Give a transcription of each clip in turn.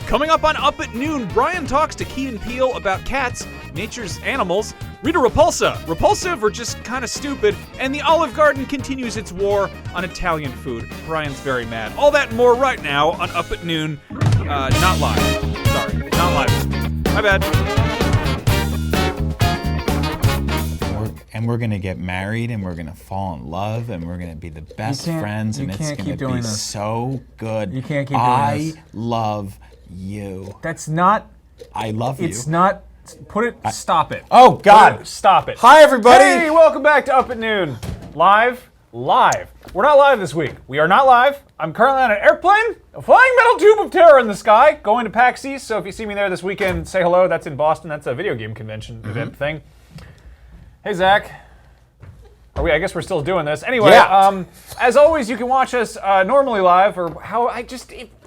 Coming up on Up at Noon, Brian talks to Key and Peele about cats, nature's animals, Rita Repulsa, repulsive or just kind of stupid, and the Olive Garden continues its war on Italian food. Brian's very mad. All that and more right now on Up at Noon. Not live. Sorry, not live. My bad. And we're gonna get married, and we're gonna fall in love, and we're gonna be the best friends, and it's gonna be so good. You can't keep doing this. I love you. That's not. I love you. It's not. Stop it. Oh God! Stop it. Hi everybody. Hey, welcome back to Up at Noon. Live. We're not live this week. We are not live. I'm currently on an airplane, a flying metal tube of terror in the sky, going to PAX East. So if you see me there this weekend, say hello. That's in Boston. That's a video game convention event thing. Hey, Zach. I guess we're still doing this. Anyway, as always, you can watch us normally live, or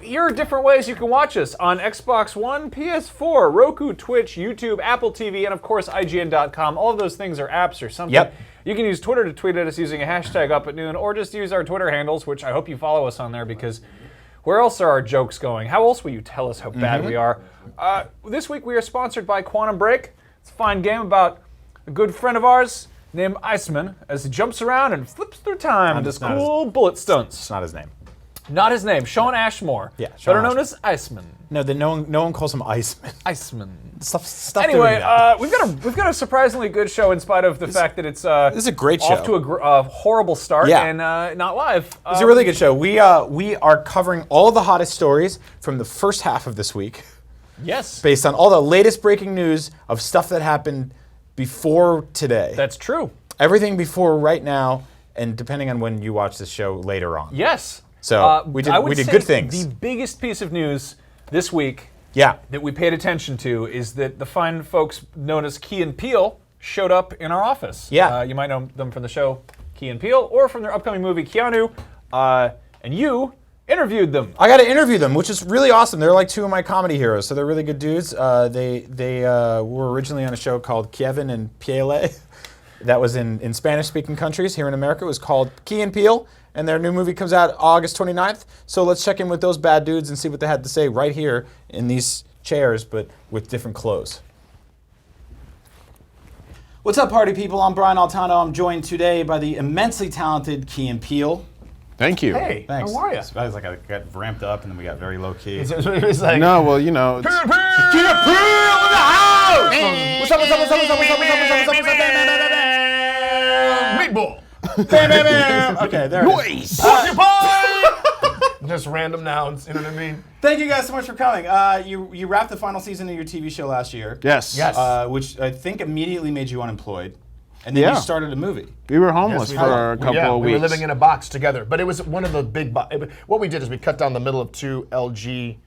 here are different ways you can watch us on Xbox One, PS4, Roku, Twitch, YouTube, Apple TV, and of course, IGN.com. All of those things are apps or something. Yep. You can use Twitter to tweet at us using a hashtag Up at Noon, or just use our Twitter handles, which I hope you follow us on there, because where else are our jokes going? How else will you tell us how bad we are? This week we are sponsored by Quantum Break. It's a fine game about a good friend of ours named Iceman, as he jumps around and flips through time and does cool bullet stunts. It's not his name. Not his name, Sean Ashmore. Yeah, Sean better known Ashmore. as Iceman. No one calls him Iceman. Iceman. Stop Anyway, doing that. we've got a surprisingly good show in spite of the fact that it's this is a great off show. to a horrible start and not live. It's a really good show. We are covering all the hottest stories from the first half of this week. Yes. Based on all the latest breaking news of stuff that happened before today. That's true. Everything before right now, and depending on when you watch this show later on. Yes. So we did good things. The biggest piece of news this week that we paid attention to is that the fine folks known as Key and Peele showed up in our office. Yeah. You might know them from the show Key and Peele, or from their upcoming movie Keanu, and you interviewed them. I got to interview them, which is really awesome. They're like two of my comedy heroes, so they're really good dudes. They were originally on a show called Kevin and Peele. That was in Spanish-speaking countries. Here in America, it was called Key and Peele, and their new movie comes out August 29th. So let's check in with those bad dudes and see what they had to say right here in these chairs, but with different clothes. What's up, party people? I'm Brian Altano. I'm joined today by the immensely talented Key and Peele. Thank you. Hey, Thanks. how are you? I was like, I got ramped up, and then we got very low key. It's like, No, well, you know. Key and Peele in the house! What's up, what's up, what's up, what's up, what's up, what's up, what's up, what's up, Meatball. Okay, there it is. Just random nouns, you know what I mean? Thank you guys so much for coming. You wrapped the final season of your TV show last year. Yes. Which I think immediately made you unemployed. And then you started a movie. We were homeless for a couple of weeks. We were living in a box together, but it was one of the big. What we did is we cut down the middle of two LG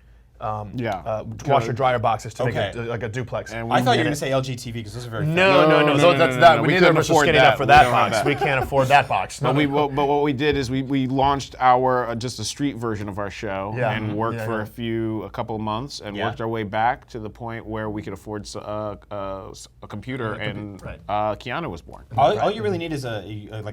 washer dryer boxes to make it like a duplex. And I thought you were going to say LGTV because those are very No. That's that. We Neither of couldn't us was afford skinny that. enough for We that don't have box. that. We can't afford that box. But what we did is we launched our just a street version of our show and worked for a couple of months and worked our way back to the point where we could afford a computer and Keanu was born. All you really need is a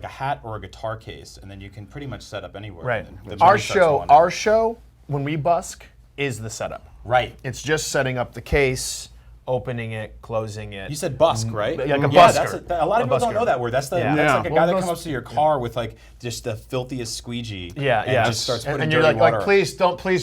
hat or a guitar case, and then you can pretty much set up anywhere. Right. And the money starts rolling in. Our show, when we busk, is the setup. Right. It's just setting up the case, opening it, closing it. You said busk, right? Like a Yeah, busker. a lot of people don't busker. know that word. That's like a guy that comes up to your car with like just the filthiest squeegee. And just starts putting and dirty you're water. like, please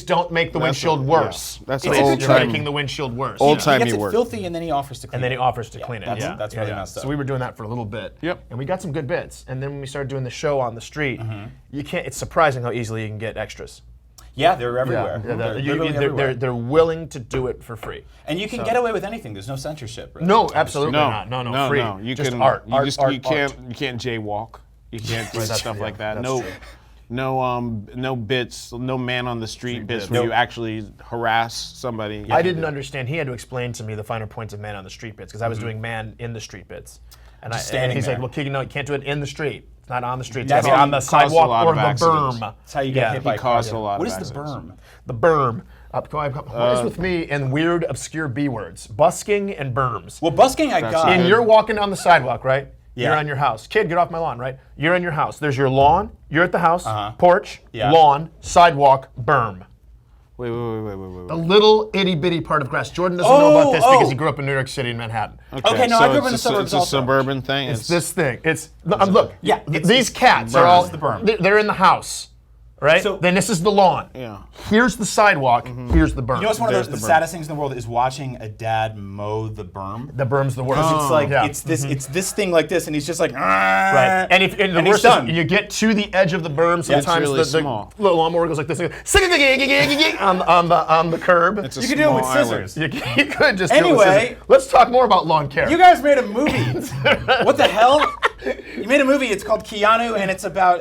don't make the windshield worse. That's It's old you're time. making the windshield worse. Old He timey gets it work. filthy and then he offers to clean And then he it. offers to clean it. That's really messed up. So we were doing that for a little bit. Yep. And we got some good bits. And then when we started doing the show on the street, you can't. It's surprising how easily you can get extras. Yeah, they're everywhere. They're willing to do it for free. And you can get away with anything. There's no censorship. Really. No, absolutely No, not. No, free. You just can, art. You can't jaywalk. You can't do stuff like that. That's No bits, no man on the street bits where you actually harass somebody. I didn't understand. He had to explain to me the finer points of man on the street bits because I was doing man in the street bits. And he's there. like, well, Keegan, no, you can't do it in the street. It's not on the street. It's That's gotta be how on the he caused a sidewalk lot or of the accidents. berm. That's how you get hit by He caused cars. a lot of What is the accidents. berm? The berm. What is with me and weird, obscure B words? Busking and berms. Well, busking I got. And you're walking down the sidewalk, right? Yeah. You're on your house. Kid, get off my lawn, right? You're in your house. There's your lawn. You're at the house. Uh-huh. Porch. Yeah. Lawn. Sidewalk. Berm. Wait. The little itty bitty part of grass. Jordan doesn't know about this because he grew up in New York City in Manhattan. Okay, no, I grew up in the suburbs It's a also. suburban thing. It's this thing. Look. Yeah, These cats are all. the berm. They're in the house, right? So- then this is the lawn. Yeah. Here's the sidewalk. Here's the berm. You know what's one of the There's the berm. saddest things in the world is watching a dad mow the berm. The berm's the worst. It's like Yeah. it's this thing like this, and he's just like Right. And if the and worst he's done. is you get to the edge of the berm, sometimes really the small. little lawnmower goes like this. On the curb. It's a You can do it with small island. scissors. You could just do it with Anyway. scissors. Let's talk more about lawn care. You guys made a movie. What the hell? You made a movie. It's called Keanu, and it's about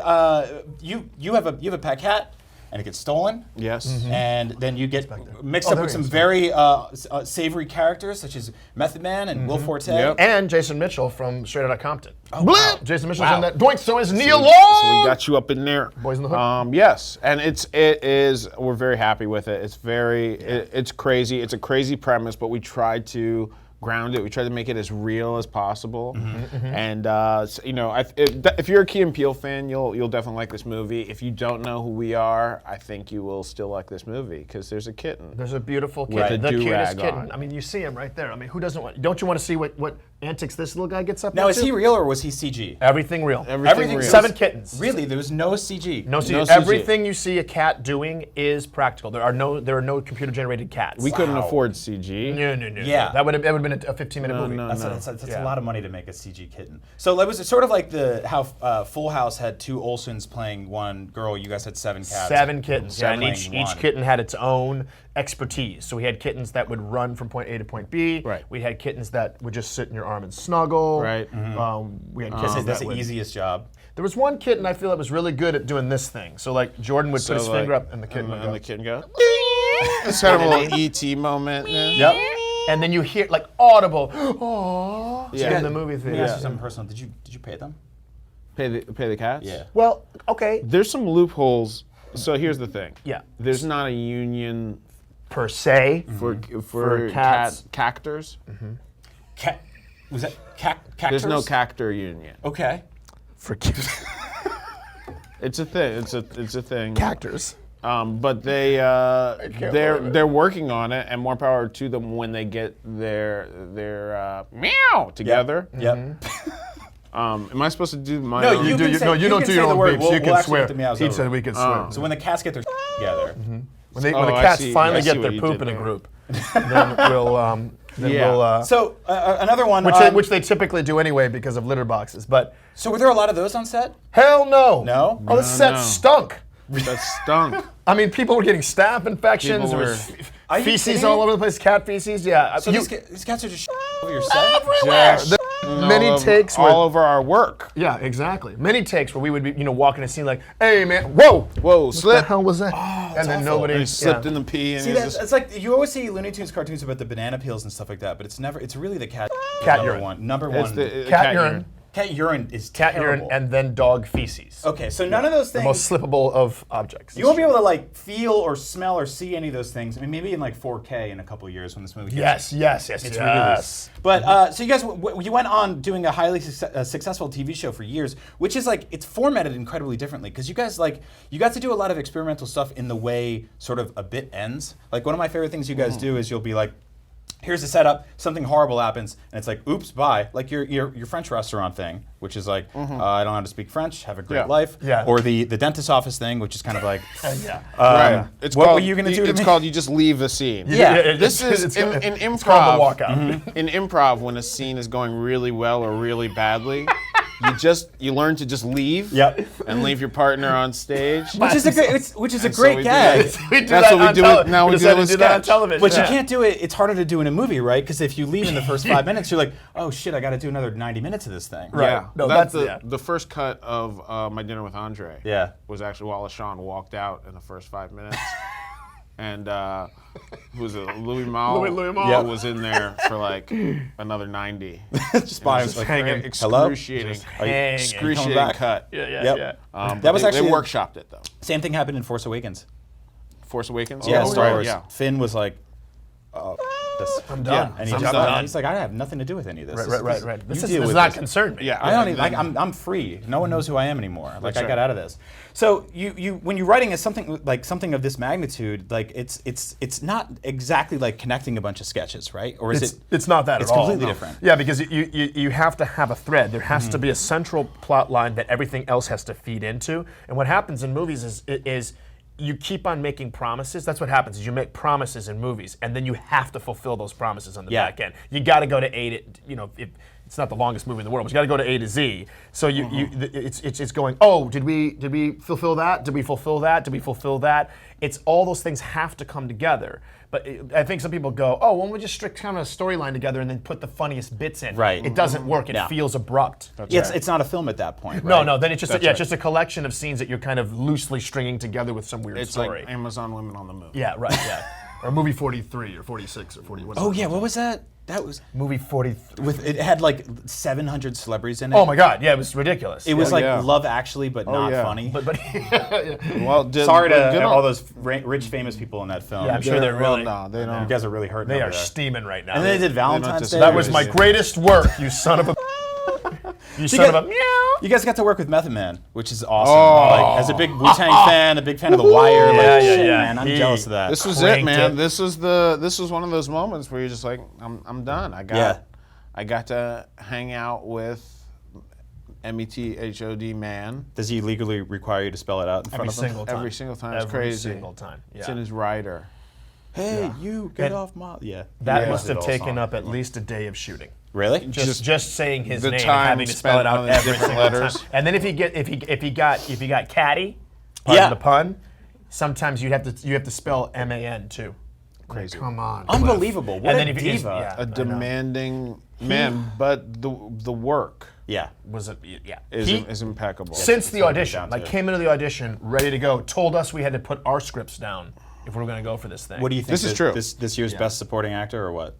you have a pet cat, and it gets stolen. Yes. And then you get mixed up with some very savory characters, such as Method Man and Will Forte. Yep. And Jason Mitchell from Straight Outta Compton. wow. Jason Mitchell's Wow. in that. Doink, so is Neil So Long. we got you up in there. Boys in the Hood. Yes, and it is. We're very happy with it. It's it's crazy. It's a crazy premise, but we tried to ground it. We tried to make it as real as possible. And if you're a Key and Peele fan, you'll definitely like this movie. If you don't know who we are, I think you will still like this movie because there's a kitten. There's a beautiful With kitten, a the do-rag cutest kitten. on. I mean, you see him right there. I mean, who doesn't want? Don't you want to see what antics this little guy gets up Now, into? is he real or was he CG? Everything real. Everything real. 7 kittens. Really, there was no CG. No, CG. No CG. Everything you see a cat doing is practical. There are no computer generated cats. We couldn't afford CG. No. Yeah. That would have been a 15-minute movie. That's a lot of money to make a CG kitten. So it was sort of like how Full House had 2 Olsons playing one girl. You guys had 7 cats. 7 kittens. Yeah, and playing each one. kitten had its own expertise. So we had kittens that would run from point A to point B. Right. We had kittens that would just sit in your arm and snuggle. Right. We had kittens That's that the would. easiest job. There was one kitten I feel that was really good at doing this thing. So like Jordan would put his finger up and the kitten would go. And the kitten go. It's kind of a little ET moment. Yep. And then you hear like audible, oh, Yeah. in the movie Let me theater. ask you something personal. Did you pay them? Pay the cats? Yeah. Well, okay, There's some loopholes. So here's the thing. Yeah. There's not a union per se. for cats. cactors. Cat. Was that cactors? There's no cactor union. Okay. For It's a thing. It's a thing. cactors. But they're working on it, and more power to them when they get their meow together. Yep. Am I supposed to do my? No, own? you can say- you you don't can do say your the own word. beeps. We'll You can actually swear. get the meows He over. said we could swear. So when the cats get their together. When the I cats see. finally I see get what their you poop did in a there. group, then we'll. Yeah. So another one. Which they typically do anyway because of litter boxes. But So were there a lot of those on set? hell no. No? Oh, this set no. stunk. That stunk. I mean, people were getting staph infections. People There was were- Are you feces kidding all me? over the place. Cat feces. Yeah. So these cats are just over your set? everywhere. Just Many takes where. all over our work. Yeah, exactly. Many takes where we would be, walking a scene like, "Hey, man, whoa, Whoa, what the slip. hell was that?" and then awful. nobody He slipped yeah. in the pee and See, it's that's, just, it's like you always see Looney Tunes cartoons about the banana peels and stuff like that, but it's really the cat. Cat number urine. one. Number it's one. the cat urine. Cat urine is Cat terrible. urine and then dog feces. Okay, so none of those The things. most slippable of objects. You won't be able to like feel or smell or see any of those things. I mean, maybe in like 4K in a couple of years when this movie gets Yes. it's released. But so you guys, you went on doing a highly successful TV show for years, which is like it's formatted incredibly differently because you guys you got to do a lot of experimental stuff in the way sort of a bit ends. Like one of my favorite things you guys do is you'll be like, here's the setup, something horrible happens, and it's like, oops, bye. Like your French restaurant thing, which is like, I don't know how to speak French, have a great Yeah. life. Yeah. Or the dentist office thing, which is kind of like, Yeah. right. It's what called, were you going to do to It's me? called you just leave the scene. Yeah. This is it's in It's called improv. the walkout. In improv, when a scene is going really well or really badly, you learn to just leave. Yep. And leave your partner on stage. which is a great, So great we do gag. that. We do That's that what we on do tele- it- now we do decided it with to do that on sketch. television. But yeah. you can't do it. It's harder to do in a movie, right? Because if you leave in the first 5 minutes, you're like, oh shit, I got to do another 90 minutes of this thing. Right. Yeah. No, that's that's- the first cut of My Dinner with Andre. Yeah. Was actually while LaShawn walked out in the first 5 minutes. And who was it? Louis Malle. Louis Malle. Yeah. Was in there for like another 90. Just by It was like, hanging. hello? Excruciating. hanging. Excruciating Coming back? cut. Yeah. Yep. But That was they actually- workshopped it though. Same thing happened in Force Awakens. Force Awakens. Yeah, Oh, Star right, Wars. Yeah. Finn was like, I'm done. And he's like, I have nothing to do with any of this. Right. This deal does with not this. concern me. Yeah, I don't even. I'm free. No one knows who I am anymore. Like I got out of this. So you when you're writing something of this magnitude, like it's not exactly like connecting a bunch of sketches, right? Or is it? It's not that It's at all. completely different. Yeah, because you have to have a thread. There has to be a central plot line that everything else has to feed into. And what happens in movies is you keep on making promises. That's what happens. Is you make promises in movies, and then you have to fulfill those promises on the back end. You got to go to A to it's not the longest movie in the world, but you got to go to A to Z. So it's going. Oh, did we fulfill that? Did we fulfill that? Did we fulfill that? It's all those things have to come together. But I think some people go, oh, well, we'll just strict kind of a storyline together and then put the funniest bits in. Right. It doesn't work. It feels abrupt. It's not a film at that point. Right? No. Then it's just it's just a collection of scenes that you're kind of loosely stringing together with some weird It's story. like Amazon Women on the Moon. Yeah, right. Yeah. Or movie 43 or 46 or 41. Oh yeah, what was that? That was movie 43. with it had like 700 celebrities in it. Oh my God! Yeah, it was ridiculous. It was like yeah. Love Actually, but not funny. But Well, Sorry to all those rich famous people in that film. Yeah, I'm sure they're really. No, they don't. You guys are really hurting. They over are there. steaming right now. And then they did Valentine's Day. That was my greatest work, you son of a. You son of a meow. You guys got to work with Method Man, which is awesome. Like, as a big Wu-Tang fan, a big fan of The Wire. Man, I'm jealous of that. This was it, man. This was one of those moments where you're just like, I'm done. I got to hang out with METHOD Man. Does he legally require you to spell it out in front of him? Every single time. It's crazy. Every single time. Yeah. It's in his rider. Hey, you get off my... Yeah. That must have taken up at least a day of shooting. Really? Just saying his the name and time having to spell it spent out on the every different single letters. time. And then if he got catty, pardon the pun, sometimes you have to spell MAN too. Crazy. Come on. Unbelievable. What And a then if he's- diva. yeah. A demanding man, but the work Yeah. is impeccable. Since the audition, down like to. came into the audition ready to go, told us we had to put our scripts down if we were going to go for this thing. What do you think? This is true. This year's best supporting actor or what?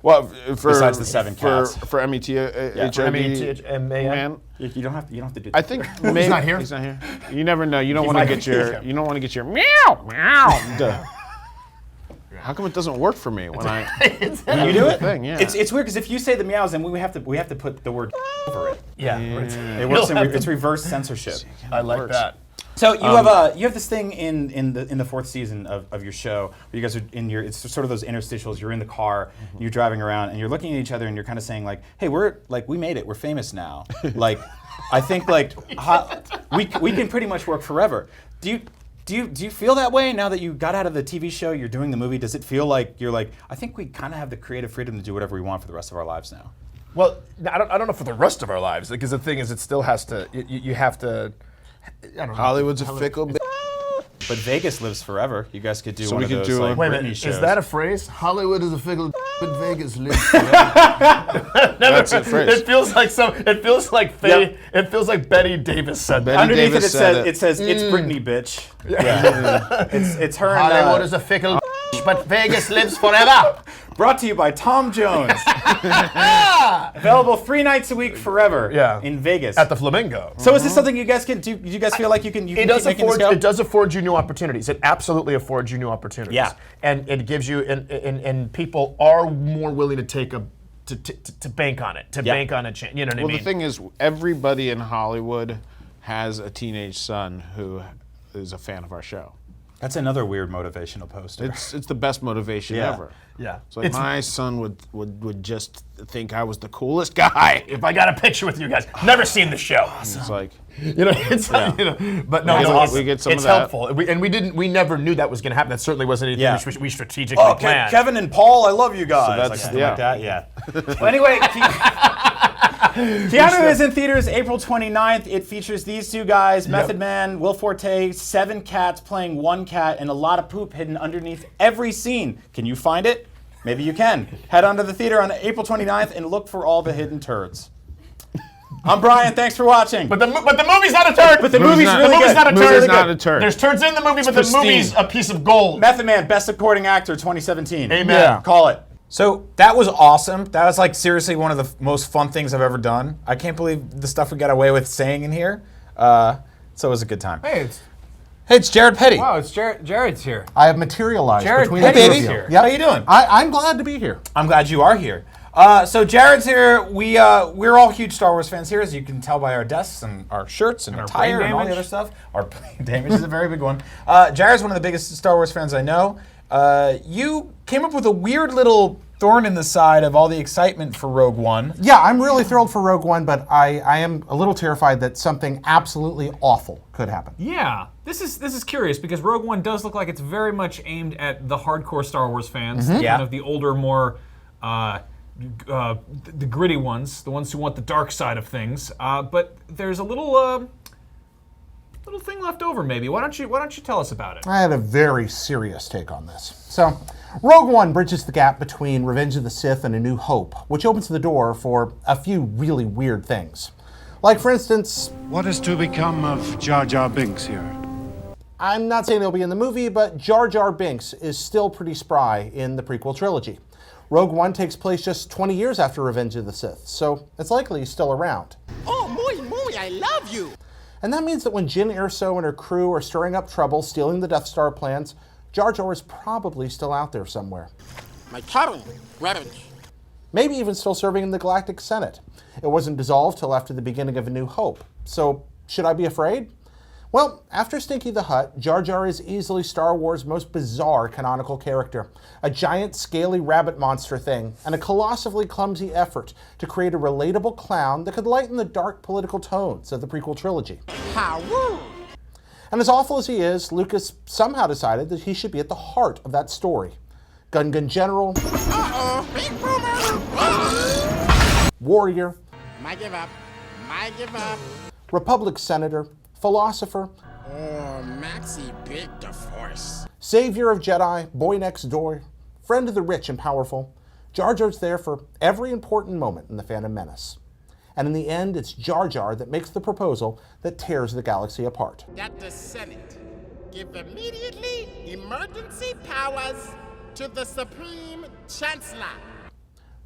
Well, Besides the 7 cats. For METHOD METHOD Man, You don't have to do I think maybe He's not here? He's not here. You never know. You don't want to like- get your meow meow. Duh. How come it doesn't work for me when I you do it? thing? Yeah. It's weird because if you say the meows, then we have to put the word over it. Yeah. It works. It's reverse censorship. I like that. So you have this thing in the 4th season of your show where you guys are in your, it's sort of those interstitials. You're in the car, you're driving around, and you're looking at each other, and you're kind of saying like, "Hey, we made it. We're famous now. Like, I think like we can pretty much work forever." Do you feel that way now that you got out of the TV show? You're doing the movie. Does it feel like you're like, I think we kind of have the creative freedom to do whatever we want for the rest of our lives now? Well, I don't know for the rest of our lives, because the thing is, it still has to. You have to. I don't know. Hollywood's a fickle bitch. But Vegas lives forever. You guys could do So one we of could those do like a- Wait a Britney minute, shows. is that a phrase? Hollywood is a fickle, but Vegas lives. That's a phrase. It feels like Yep. It feels like Betty Davis said that. Underneath Davis it said says it's Britney, bitch. Yeah. it's her and Hollywood is a fickle, but Vegas lives forever. brought to you by Tom Jones. Available 3 nights a week forever. Yeah. In Vegas. At the Flamingo. So is this something you guys can do? You guys feel like you can It keep does making this go? afford you new opportunities. It absolutely affords you new opportunities. Yeah. And it gives you and people are more willing to take to bank on it, bank on a chance. You know what I Well, mean? the thing is, everybody in Hollywood has a teenage son who is a fan of our show. That's another weird motivational poster. It's the best motivation Yeah. ever. Yeah. It's like my son would just think I was the coolest guy. If I got a picture with you guys, never seen the show. It's like, You know, it's but no, We get some it's of that. helpful. We never knew that was going to happen. That certainly wasn't anything Yeah. we strategically planned. Kevin and Paul, I love you guys. that's- like something yeah. like that. Yeah. Well, anyway, Keanu is in theaters April 29th. It features these two guys, Method Man, Will Forte, 7 cats playing 1 cat, and a lot of poop hidden underneath every scene. Can you find it? Maybe you can. Head on to the theater on April 29th and look for all the hidden turds. I'm Brian. Thanks for watching. But the movie's not a turd. But the movie's not- really the movie's good. not a turd. Movie's not a turd. There's turds in the movie, but the pristine. movie's a piece of gold. Method Man, Best Supporting Actor 2017. Amen. Yeah. Call it. So that was awesome. That was like seriously one of the most fun things I've ever done. I can't believe the stuff we got away with saying in here. So it was a good time. Hey, Hey, it's Jared Petty. Wow, it's Jared's here. I have materialized Jared between Petty the two is of you. here. Yep. How you doing? I'm glad to be here. I'm glad you are here. So Jared's here. We're all huge Star Wars fans here, as you can tell by our desks and our shirts and our attire brain and all the damage. other stuff. Our brain damage is a very big one. Jared's one of the biggest Star Wars fans I know. You came up with a weird little thorn in the side of all the excitement for Rogue One. Yeah, I'm really thrilled for Rogue One, but I am a little terrified that something absolutely awful could happen. Yeah, this is curious because Rogue One does look like it's very much aimed at the hardcore Star Wars fans, Yeah. kind of the older, more the gritty ones, the ones who want the dark side of things. But there's a little thing left over, maybe. Why don't you tell us about it? I had a very serious take on this. So, Rogue One bridges the gap between Revenge of the Sith and A New Hope, which opens the door for a few really weird things. Like, for instance, What is to become of Jar Jar Binks here? I'm not saying he'll be in the movie, but Jar Jar Binks is still pretty spry in the prequel trilogy. Rogue One takes place just 20 years after Revenge of the Sith, so it's likely he's still around. Oh, muy, I love you. And that means that when Jyn Erso and her crew are stirring up trouble, stealing the Death Star plans, Jar Jar is probably still out there somewhere. My turn, revenge. Maybe even still serving in the Galactic Senate. It wasn't dissolved till after the beginning of A New Hope. So, should I be afraid? Well, after Stinky the Hutt, Jar Jar is easily Star Wars' most bizarre canonical character. A giant, scaly rabbit monster thing, and a colossally clumsy effort to create a relatable clown that could lighten the dark political tones of the prequel trilogy. How woo. And as awful as he is, Lucas somehow decided that he should be at the heart of that story. Gun General, Uh-oh, big boomer. warrior, My give up. My give up. Republic senator, philosopher, Oh, Maxie Big the Force. savior of Jedi, boy next door, friend of the rich and powerful. Jar Jar's there for every important moment in The Phantom Menace. And in the end, it's Jar Jar that makes the proposal that tears the galaxy apart. That the Senate give immediately emergency powers to the Supreme Chancellor.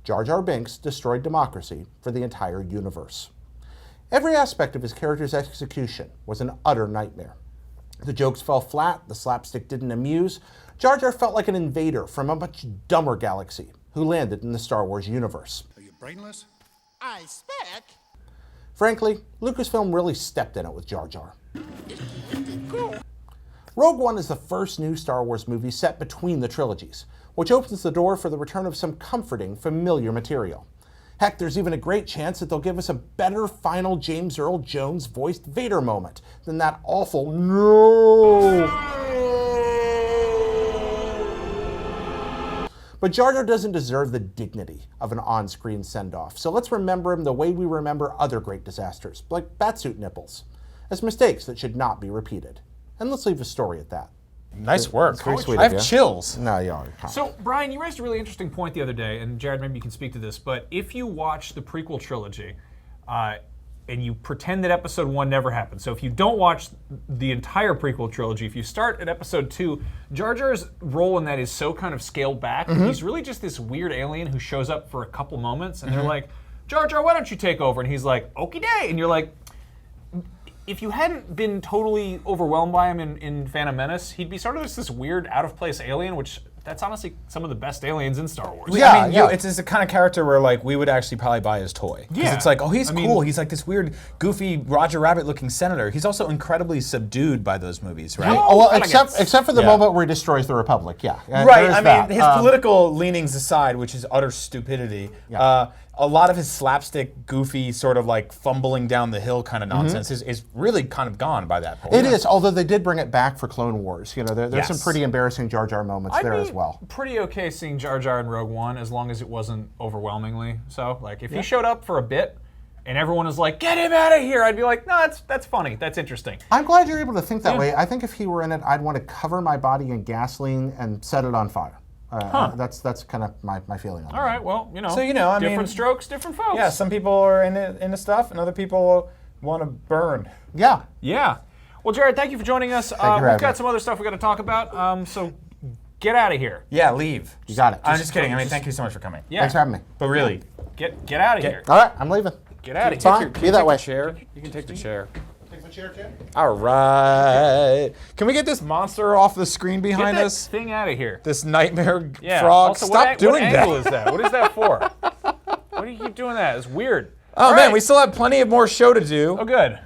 Jar Jar Binks destroyed democracy for the entire universe. Every aspect of his character's execution was an utter nightmare. The jokes fell flat, the slapstick didn't amuse. Jar Jar felt like an invader from a much dumber galaxy who landed in the Star Wars universe. Are you brainless? I spec. Frankly, Lucasfilm really stepped in it with Jar Jar. Rogue One is the first new Star Wars movie set between the trilogies, which opens the door for the return of some comforting, familiar material. Heck, there's even a great chance that they'll give us a better final James Earl Jones voiced Vader moment than that awful no. But Jar Jar doesn't deserve the dignity of an on-screen send-off, so let's remember him the way we remember other great disasters, like batsuit nipples, as mistakes that should not be repeated. And let's leave the story at that. Nice work. Very sweet I of have you. chills. No, you are. So, Brian, you raised a really interesting point the other day, and Jared, maybe you can speak to this, but if you watch the prequel trilogy, and you pretend that episode 1 never happened, so if you don't watch the entire prequel trilogy, if you start at episode 2, Jar Jar's role in that is so kind of scaled back. He's really just this weird alien who shows up for a couple moments, and they're like, Jar Jar, why don't you take over? And he's like, okie day, and you're like, if you hadn't been totally overwhelmed by him in Phantom Menace, he'd be sort of just this weird, out-of-place alien, which that's honestly some of the best aliens in Star Wars. I mean, it's the kind of character where like we would actually probably buy his toy. 'Cause Yeah. it's like, oh, he's I mean- cool. He's like this weird, goofy Roger Rabbit-looking senator. He's also incredibly subdued by those movies, right? Oh, well, kinda except for the Yeah. moment where he destroys the Republic, yeah. Right. There is I mean, that. his political leanings aside, which is utter stupidity. A lot of his slapstick, goofy, sort of like fumbling down the hill kind of nonsense is really kind of gone by that point. It is, although they did bring it back for Clone Wars. You know, there's some Yes. pretty embarrassing Jar Jar moments I'd there be as well. pretty okay seeing Jar Jar in Rogue One as long as it wasn't overwhelmingly so. Like, if he showed up for a bit and everyone was like, get him out of here, I'd be like, no, that's funny. That's interesting. I'm glad you're able to think that way. I think if he were in it, I'd want to cover my body in gasoline and set it on fire. That's kind of my feeling on it. All right, well, you know, So, you know, I mean- different strokes, different folks. Yeah, some people are into stuff, and other people want to burn. Yeah. Yeah. Well, Jared, thank you for joining us. for We've having got me. some other stuff we got to talk about, so get out of here. Yeah, leave. You got it. I'm just kidding. I mean, thank you so much for coming. Yeah. Thanks for having me. But really, Get out of here. All right, I'm leaving. Get out of here. Fine. Be that way. chair. You can take the chair. a chair, Tim? All right. Can we get this monster off the screen behind Get that us? thing out of here. This nightmare Yeah. frog. Also, Stop doing what that. angle is that? What is that for? Why do you keep doing that? It's weird. Oh All man, right. we still have plenty of more show to do. Oh, good.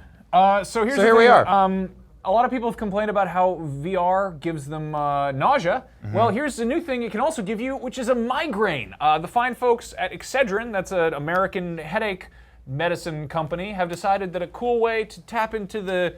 So here's the here we thing. are. A lot of people have complained about how VR gives them nausea. Mm-hmm. Well, here's the new thing it can also give you, which is a migraine. The fine folks at Excedrin, that's an American headache medicine company, have decided that a cool way to tap into the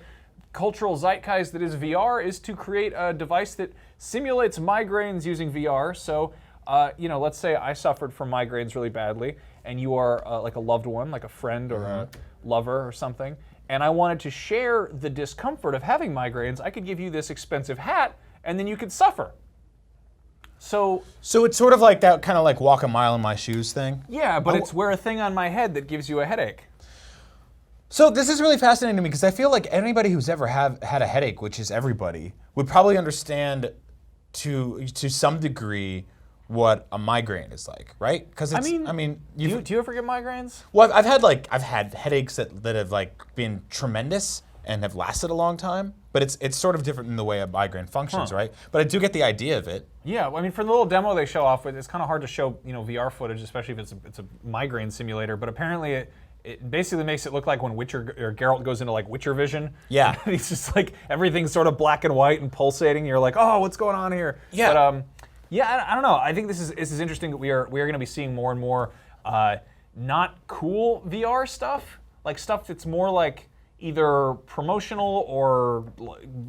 cultural zeitgeist that is VR is to create a device that simulates migraines using VR. So, let's say I suffered from migraines really badly, and you are like a loved one, like a friend or a lover or something, and I wanted to share the discomfort of having migraines. I could give you this expensive hat, and then you could suffer. So it's sort of like that kind of like walk a mile in my shoes thing. yeah, but it's wear a thing on my head that gives you a headache. So this is really fascinating to me because I feel like anybody who's ever had a headache, which is everybody, would probably understand to some degree what a migraine is like, right? Because Do you ever get migraines? well, I've had headaches that have like been tremendous and have lasted a long time, but it's sort of different in the way a migraine functions, right? But I do get the idea of it. Yeah, I mean, for the little demo they show off with, it's kind of hard to show, VR footage, especially if it's a migraine simulator. But apparently, it basically makes it look like when Witcher or Geralt goes into like Witcher vision. Yeah, He's just like everything's sort of black and white and pulsating. You're like, oh, what's going on here? Yeah. But I don't know. I think this is interesting that we are going to be seeing more and more not cool VR stuff, like stuff that's more like either promotional or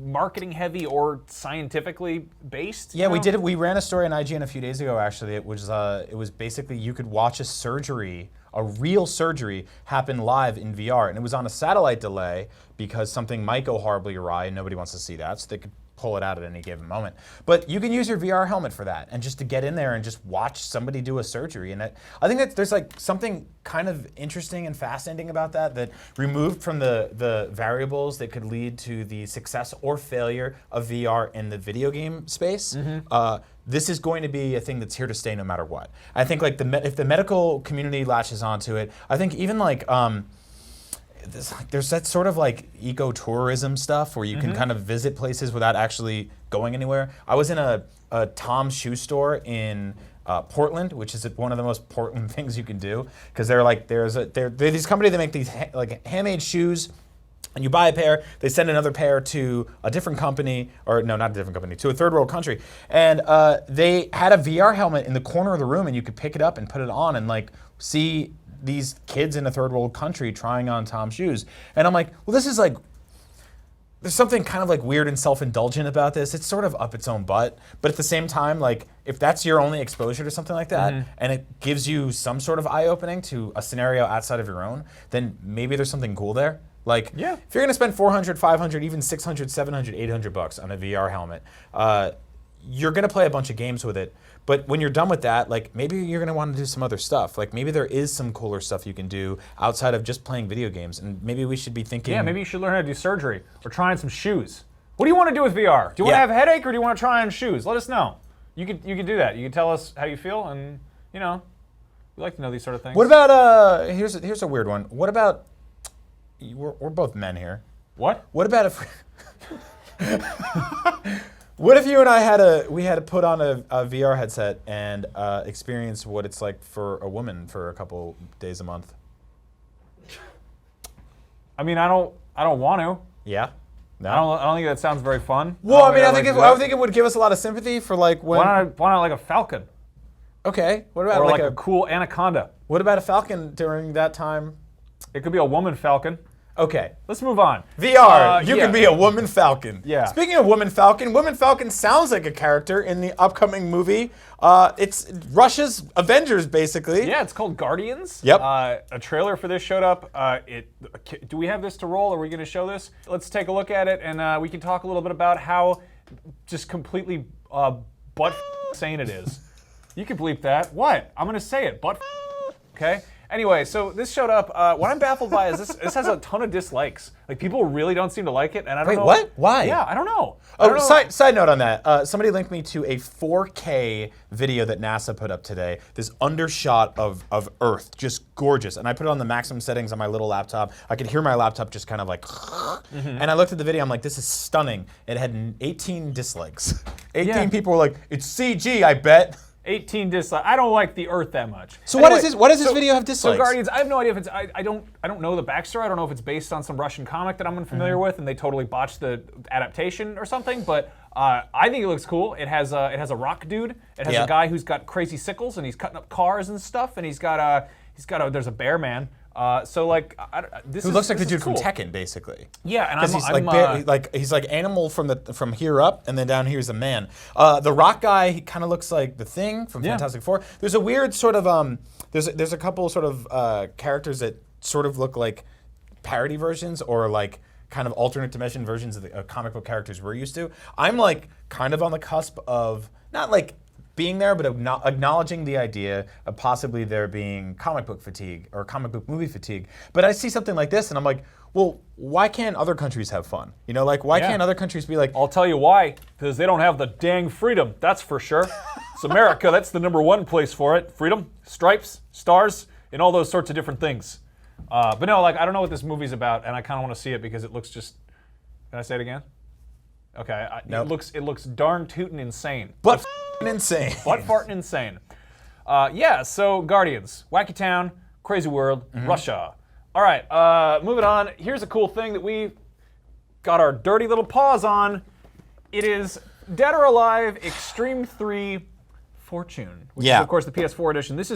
marketing heavy or scientifically based. Yeah, we did it. We ran a story on IGN a few days ago. Actually, it was basically you could watch a real surgery happen live in VR, and it was on a satellite delay because something might go horribly awry, and nobody wants to see that, so they could pull it out at any given moment. But you can use your VR helmet for that, and just to get in there and just watch somebody do a surgery. And I think that there's like something kind of interesting and fascinating about that removed from the variables that could lead to the success or failure of VR in the video game space. This is going to be a thing that's here to stay no matter what. I think like if the medical community latches onto it, I think even like there's that sort of like ecotourism stuff where you can kind of visit places without actually going anywhere. I was in a Tom's shoe store in Portland, which is one of the most Portland things you can do, because they're these companies that make these handmade shoes. And you buy a pair, they send another pair to a different company, or no, not a different company, to a third world country. And they had a VR helmet in the corner of the room, and you could pick it up and put it on and like see these kids in a third world country trying on Tom's shoes. And I'm like, well, this is like, there's something kind of like weird and self-indulgent about this. It's sort of up its own butt. But at the same time, like if that's your only exposure to something like that, and it gives you some sort of eye-opening to a scenario outside of your own, then maybe there's something cool there. Like, if you're gonna spend $400, $500, even $600, $700, $800 on a VR helmet, you're gonna play a bunch of games with it. But when you're done with that, like maybe you're gonna want to do some other stuff. Like maybe there is some cooler stuff you can do outside of just playing video games, and maybe we should be thinking. Yeah, maybe you should learn how to do surgery or try on some shoes. What do you want to do with VR? Do you want to have a headache or do you want to try on shoes? Let us know. You could do that. You can tell us how you feel, and we like to know these sort of things. What about here's a weird one. What about we're both men here. What? What about if what if you and I had to put on a VR headset and experience what it's like for a woman for a couple days a month? I mean, I don't want to. Yeah. No. I don't think that sounds very fun. Well, I think it would give us a lot of sympathy for like when. Why not like a falcon? Okay. What about or like a cool anaconda? What about a falcon during that time? It could be a woman falcon. Okay. Let's move on. VR, you can be a woman falcon. Yeah. Speaking of woman falcon sounds like a character in the upcoming movie. It's Russia's Avengers, basically. Yeah, it's called Guardians. Yep. A trailer for this showed up. Do we have this to roll? Are we going to show this? Let's take a look at it, and we can talk a little bit about how just completely butt insane it is. You can bleep that. What? I'm going to say it. Butt. Okay. Anyway, so this showed up. What I'm baffled by is this has a ton of dislikes. Like, people really don't seem to like it, and I don't know. Wait, what? Why? Yeah, I don't know. Oh, side note on that. Somebody linked me to a 4K video that NASA put up today. This undershot of Earth, just gorgeous. And I put it on the maximum settings on my little laptop. I could hear my laptop just kind of like, and I looked at the video. I'm like, this is stunning. It had 18 dislikes. 18 people were like, it's CG, I bet. 18 dislikes. I don't like the Earth that much. So anyway, what does this video have dislikes? So Guardians, I have no idea if it's. I don't know the backstory. I don't know if it's based on some Russian comic that I'm unfamiliar with, and they totally botched the adaptation or something. But I think it looks cool. It has a rock dude. It has a guy who's got crazy sickles and he's cutting up cars and stuff. And he's got there's a bear man. So like this who looks like the dude cool. from Tekken, basically. Yeah, and he's like animal from here up, and then down here's a man. The rock guy, he kind of looks like the Thing from Fantastic Four. There's a weird sort of there's a couple sort of characters that sort of look like parody versions or like kind of alternate dimension versions of the comic book characters we're used to. I'm like kind of on the cusp of not like being there, but acknowledging the idea of possibly there being comic book fatigue or comic book movie fatigue. But I see something like this and I'm like, well, why can't other countries have fun? You know, like why can't other countries be like... I'll tell you why, because they don't have the dang freedom, that's for sure. It's America, that's the #1 place for it. Freedom, stripes, stars, and all those sorts of different things. But no, like I don't know what this movie's about, and I kind of want to see it because it looks just... Can I say it again? Okay, nope. It looks darn tootin' insane. But insane. Butt farting insane. So Guardians, Wacky Town, Crazy World, Russia. All right, moving on. Here's a cool thing that we got our dirty little paws on. It is Dead or Alive Extreme 3 Fortune, which is of course the PS4 edition. This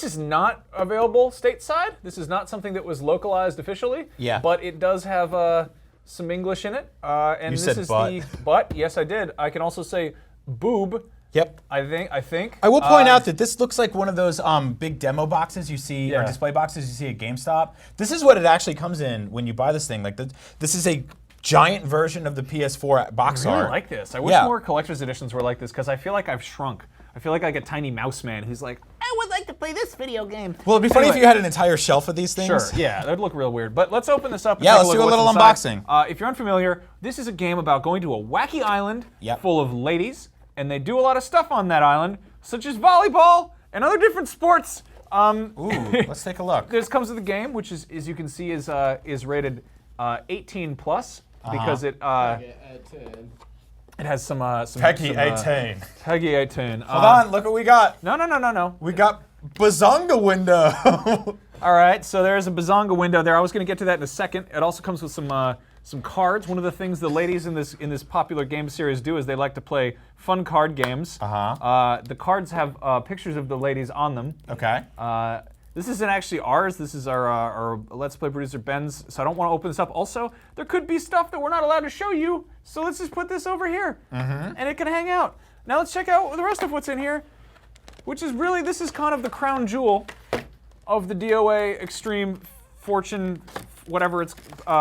is not available stateside. This is not something that was localized officially. Yeah. But it does have some English in it. And you this said is butt. the butt. Yes, I did. I can also say boob. Yep. I think. I will point out that this looks like one of those big demo boxes you see, or display boxes you see at GameStop. This is what it actually comes in when you buy this thing. Like this is a giant version of the PS4 box art. I really like this. I wish more collector's editions were like this because I feel like I've shrunk. I feel like a tiny mouse man who's like, I would like to play this video game. Well, it'd be funny if you had an entire shelf of these things. Sure, yeah, that'd look real weird. But let's open this up and take let's do a little inside. unboxing. If you're unfamiliar, this is a game about going to a wacky island full of ladies, and they do a lot of stuff on that island, such as volleyball and other different sports. Ooh, let's take a look. This comes with the game, which is, as you can see, is rated 18 plus because it has some Peggy 18. Peggy 18. Hold on, look what we got. No. We got Bazonga window. All right, so there's a Bazonga window there. I was going to get to that in a second. It also comes with some cards. One of the things the ladies in this popular game series do is they like to play fun card games. The cards have pictures of the ladies on them. Okay. This isn't actually ours. This is our Let's Play producer Ben's, so I don't want to open this up. Also, there could be stuff that we're not allowed to show you, so let's just put this over here, and it can hang out. Now let's check out the rest of what's in here, which is really, this is kind of the crown jewel of the DOA Extreme Fortune, whatever it's,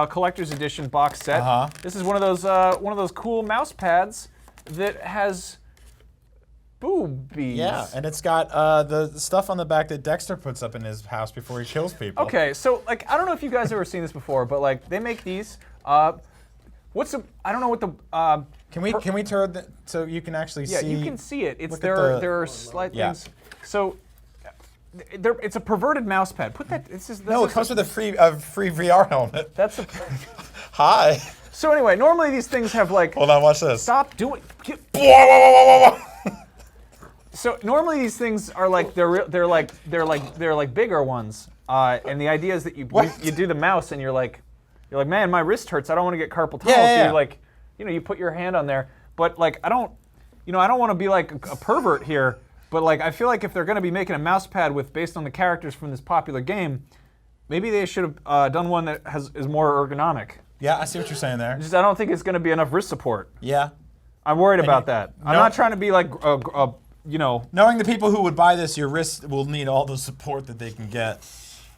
collector's edition box set. This is one of those cool mouse pads that has boobies. Yeah, and it's got the stuff on the back that Dexter puts up in his house before he kills people. Okay, so like I don't know if you guys have ever seen this before, but like they make these. I don't know what the. Can we turn so you can actually see? Yeah, you can see it. It's there are slight things. So. It's a perverted mouse pad. Put that. No, it comes with a free VR helmet. That's a. Hi. So anyway, normally these things have like. Hold on, watch this. Stop doing. So normally these things are like they're like bigger ones, and the idea is that you do the mouse and you're like, man, my wrist hurts. I don't want to get carpal tunnel. So you're like, you put your hand on there. But like I don't want to be like a pervert here. But like I feel like if they're going to be making a mouse pad based on the characters from this popular game, maybe they should have done one that is more ergonomic. Yeah, I see what you're saying there. Just I don't think it's going to be enough wrist support. Yeah. I'm worried about that. I'm not trying to be like Knowing the people who would buy this, your wrist will need all the support that they can get.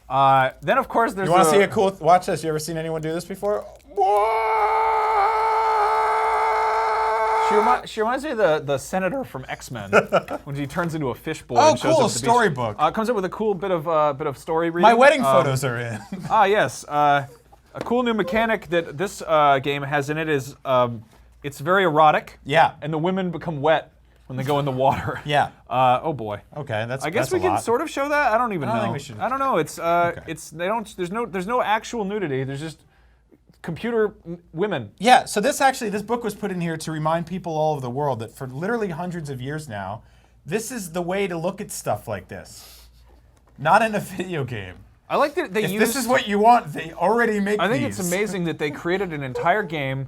Then of course there's. You want to see a cool? Watch this. You ever seen anyone do this before? She reminds me of the senator from X-Men when he turns into a fish boy. Oh, and shows cool, up at the storybook. beach. Comes up with a cool bit of story reading. My wedding photos are in. Yes. A cool new mechanic that this game has in it is it's very erotic. Yeah. And the women become wet when they go in the water. Yeah. Oh boy. Okay, I guess we can sort of show that. I don't even know. I don't think we should. I don't know. It's they don't. There's no actual nudity. There's just computer women. Yeah, so this book was put in here to remind people all over the world that for literally hundreds of years now, this is the way to look at stuff like this. Not in a video game. I like that they If used. this is what you want, they already make I think these. it's amazing that they created an entire game.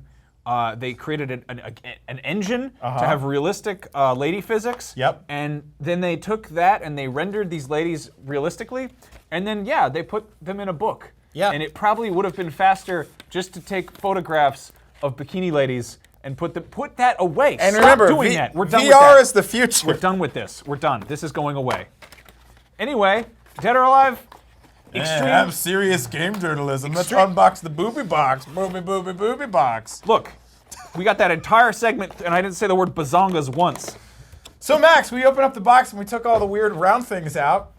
They created an engine to have realistic lady physics. Yep. And then they took that and they rendered these ladies realistically. And then, they put them in a book. Yeah. And it probably would have been faster just to take photographs of bikini ladies and put that away. And Stop remember, doing that. We're done with VR that. is the future. We're done with this. We're done. This is going away. Anyway, Dead or Alive? Extreme. I'm serious game journalism. Let's unbox the booby box. Booby box. Look, we got that entire segment, and I didn't say the word bazongas once. So Max, we opened up the box and we took all the weird round things out.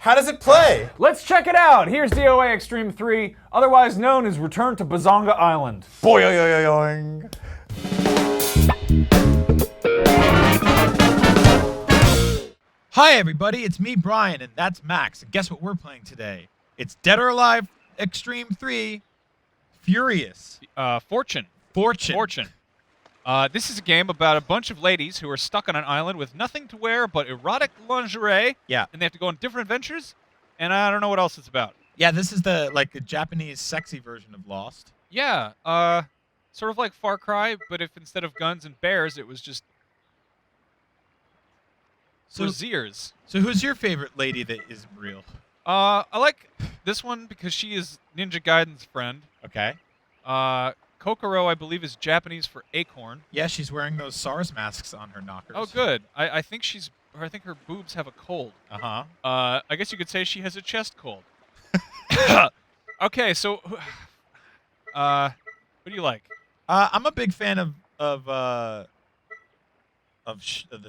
How does it play? Let's check it out. Here's DOA Extreme 3, otherwise known as Return to Bazonga Island. Boing. Hi everybody, it's me, Brian, and that's Max. And guess what we're playing today? It's Dead or Alive Extreme 3 Furious. Fortune. This is a game about a bunch of ladies who are stuck on an island with nothing to wear but erotic lingerie. Yeah. And they have to go on different adventures. And I don't know what else it's about. Yeah, this is the Japanese sexy version of Lost. Yeah. Sort of like Far Cry, but if instead of guns and bears, it was just braziers. So who's your favorite lady that isn't real? I like this one because she is Ninja Gaiden's friend. Okay. Kokoro, I believe, is Japanese for acorn. Yeah, she's wearing those SARS masks on her knockers. Oh, good. I think I think her boobs have a cold. Uh-huh. I guess you could say she has a chest cold. Okay, so what do you like? I'm a big fan of the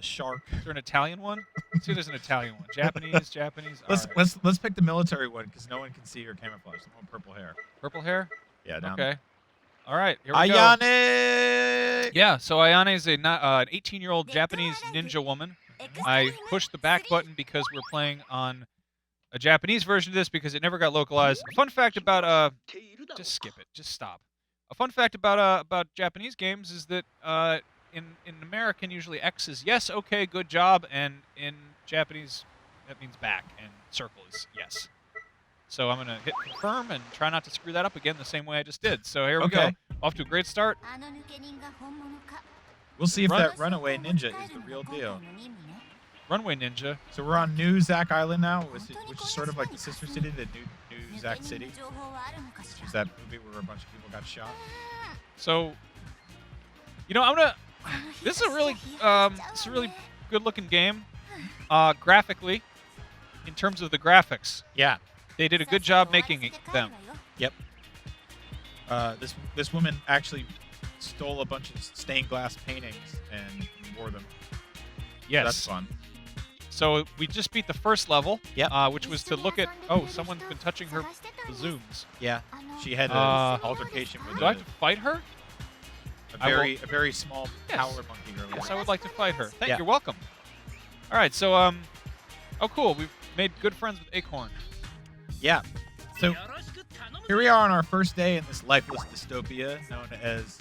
shark. Is there an Italian one? Let's see if there's an Italian one. Japanese. Let's pick the military one because no one can see her camouflage. The one with purple hair. Purple hair? Yeah, down Okay. All right, here we Ayane! go. Yeah, so Ayane is an 18-year-old Japanese ninja woman. I pushed the back button because we're playing on a Japanese version of this because it never got localized. A fun fact about just skip it, just stop. A fun fact about Japanese games is that in American usually X is yes, okay, good job, and in Japanese that means back, and circle is yes. So I'm going to hit confirm and try not to screw that up again the same way I just did. So here we go. Off to a great start. We'll see if that runaway ninja is the real deal. Runway Ninja. So we're on New Zack Island now, which is sort of like the sister city, the New Zack City. Which is that movie where a bunch of people got shot. So, this is a really good-looking game, graphically, in terms of the graphics. Yeah. They did a good job making them. Yep. This woman actually stole a bunch of stained glass paintings and wore them. Yes. So that's fun. So we just beat the first level, Yep. which was to look at, oh, someone's been touching her zooms. Yeah. She had an altercation with Do I have to fight her? a very small Yes. power monkey girl. Yes, I would like to fight her. Yeah. You're welcome. All right, so, oh, cool. We've made good friends with Acorn. Yeah. So here we are on our first day in this lifeless dystopia known as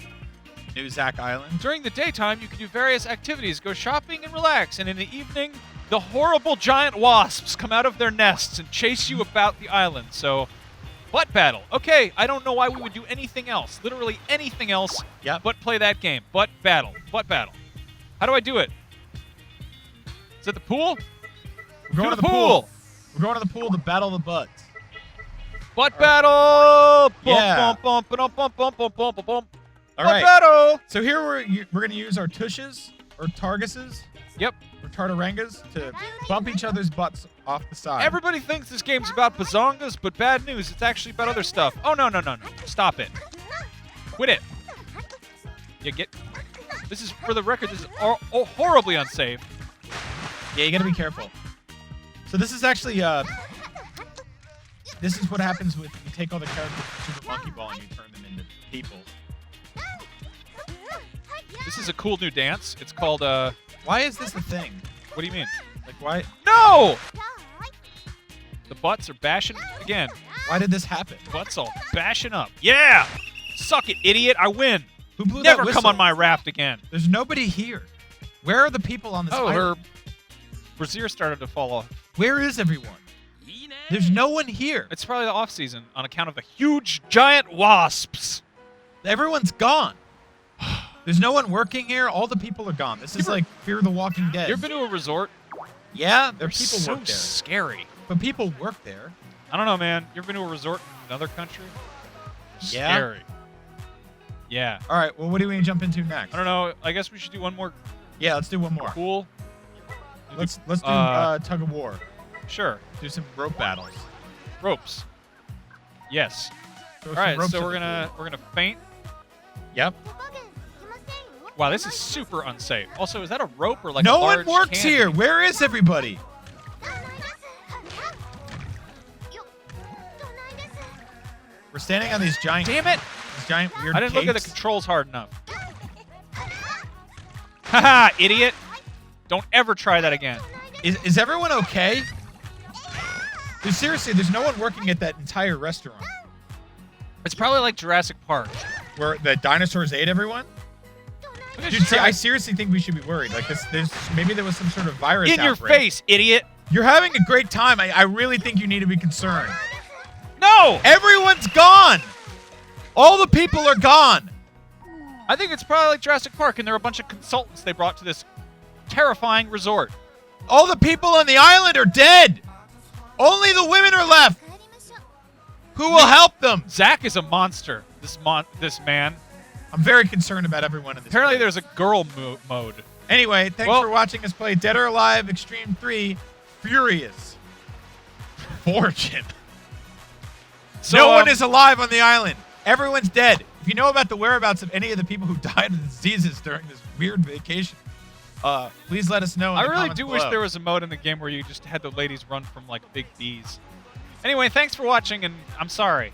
New Zack Island. During the daytime, you can do various activities, go shopping and relax, and in the evening, the horrible giant wasps come out of their nests and chase you about the island. So, butt battle. Okay, I don't know why we would do anything else, literally anything else, but play that game. Butt battle. Butt battle. How do I do it? Is it the pool? We're going to the pool. We're going to the pool to battle the butts. Butt battle! Yeah. Bump, bump, bump, bump, bump, bump, bump, bump, bump. All Butt right. battle! So here we're going to use our tushes or targuses. Yep. Or tartarangas to bump each other's butts off the side. Everybody thinks this game's about bazongas, but bad news, it's actually about other stuff. Oh, no. Stop it. Quit it. You get... This is, for the record, this is horribly unsafe. Yeah, you gotta be careful. So this is actually, this is what happens with, you take all the characters from Super Monkey Ball and you turn them into people. This is a cool new dance. It's called, Why is this a thing? what do you mean? Like, why? No! The butts are bashing again. Why did this happen? Butts all bashing up. Yeah! Suck it, idiot. I win. Who blew Never that whistle? come on my raft again. There's nobody here. Where are the people on this Oh, island? her brassiere started to fall off. Where is everyone? There's no one here. It's probably the off season on account of the huge giant wasps. Everyone's gone. There's no one working here. All the people are gone. This is like Fear the Walking Dead. You ever been to a resort? Yeah, there are They're people so work there. scary. But people work there. I don't know, man. You ever been to a resort in another country? Yeah. Scary. Yeah. All right, well, what do we jump into next? I don't know. I guess we should do one more Yeah, let's do one more. cool. Let's do tug of war. Sure. Do some rope battles. Ropes. Yes. Throw All some right, ropes so at we're the gonna feint. Yep. Wow, this is super unsafe. Also, is that a rope or like No a one large works candy? here. Where is everybody? We're standing on these giant. Damn it! These giant weird. I didn't look at the capes. controls hard enough. Haha, idiot! Don't ever try that again. Is everyone okay? Seriously, there's no one working at that entire restaurant. It's probably like Jurassic Park. Where the dinosaurs ate everyone? Dude, see, I seriously think we should be worried. Like this, maybe there was some sort of virus In your outbreak. face, idiot! You're having a great time. I really think you need to be concerned. No! Everyone's gone. All the people are gone. I think it's probably like Jurassic Park, and there are a bunch of consultants they brought to this terrifying resort. All the people on the island are dead. Only the women are left. Who will help them? Zach is a monster. This man. I'm very concerned about everyone in this. Apparently, place. there's a girl mode. Anyway, thanks for watching us play Dead or Alive Extreme 3 Furious Fortune. So, no one is alive on the island. Everyone's dead. If you know about the whereabouts of any of the people who died of diseases during this weird vacation, please let us know. I really do wish there was a mode in the game where you just had the ladies run from like big bees. Anyway, thanks for watching, and I'm sorry.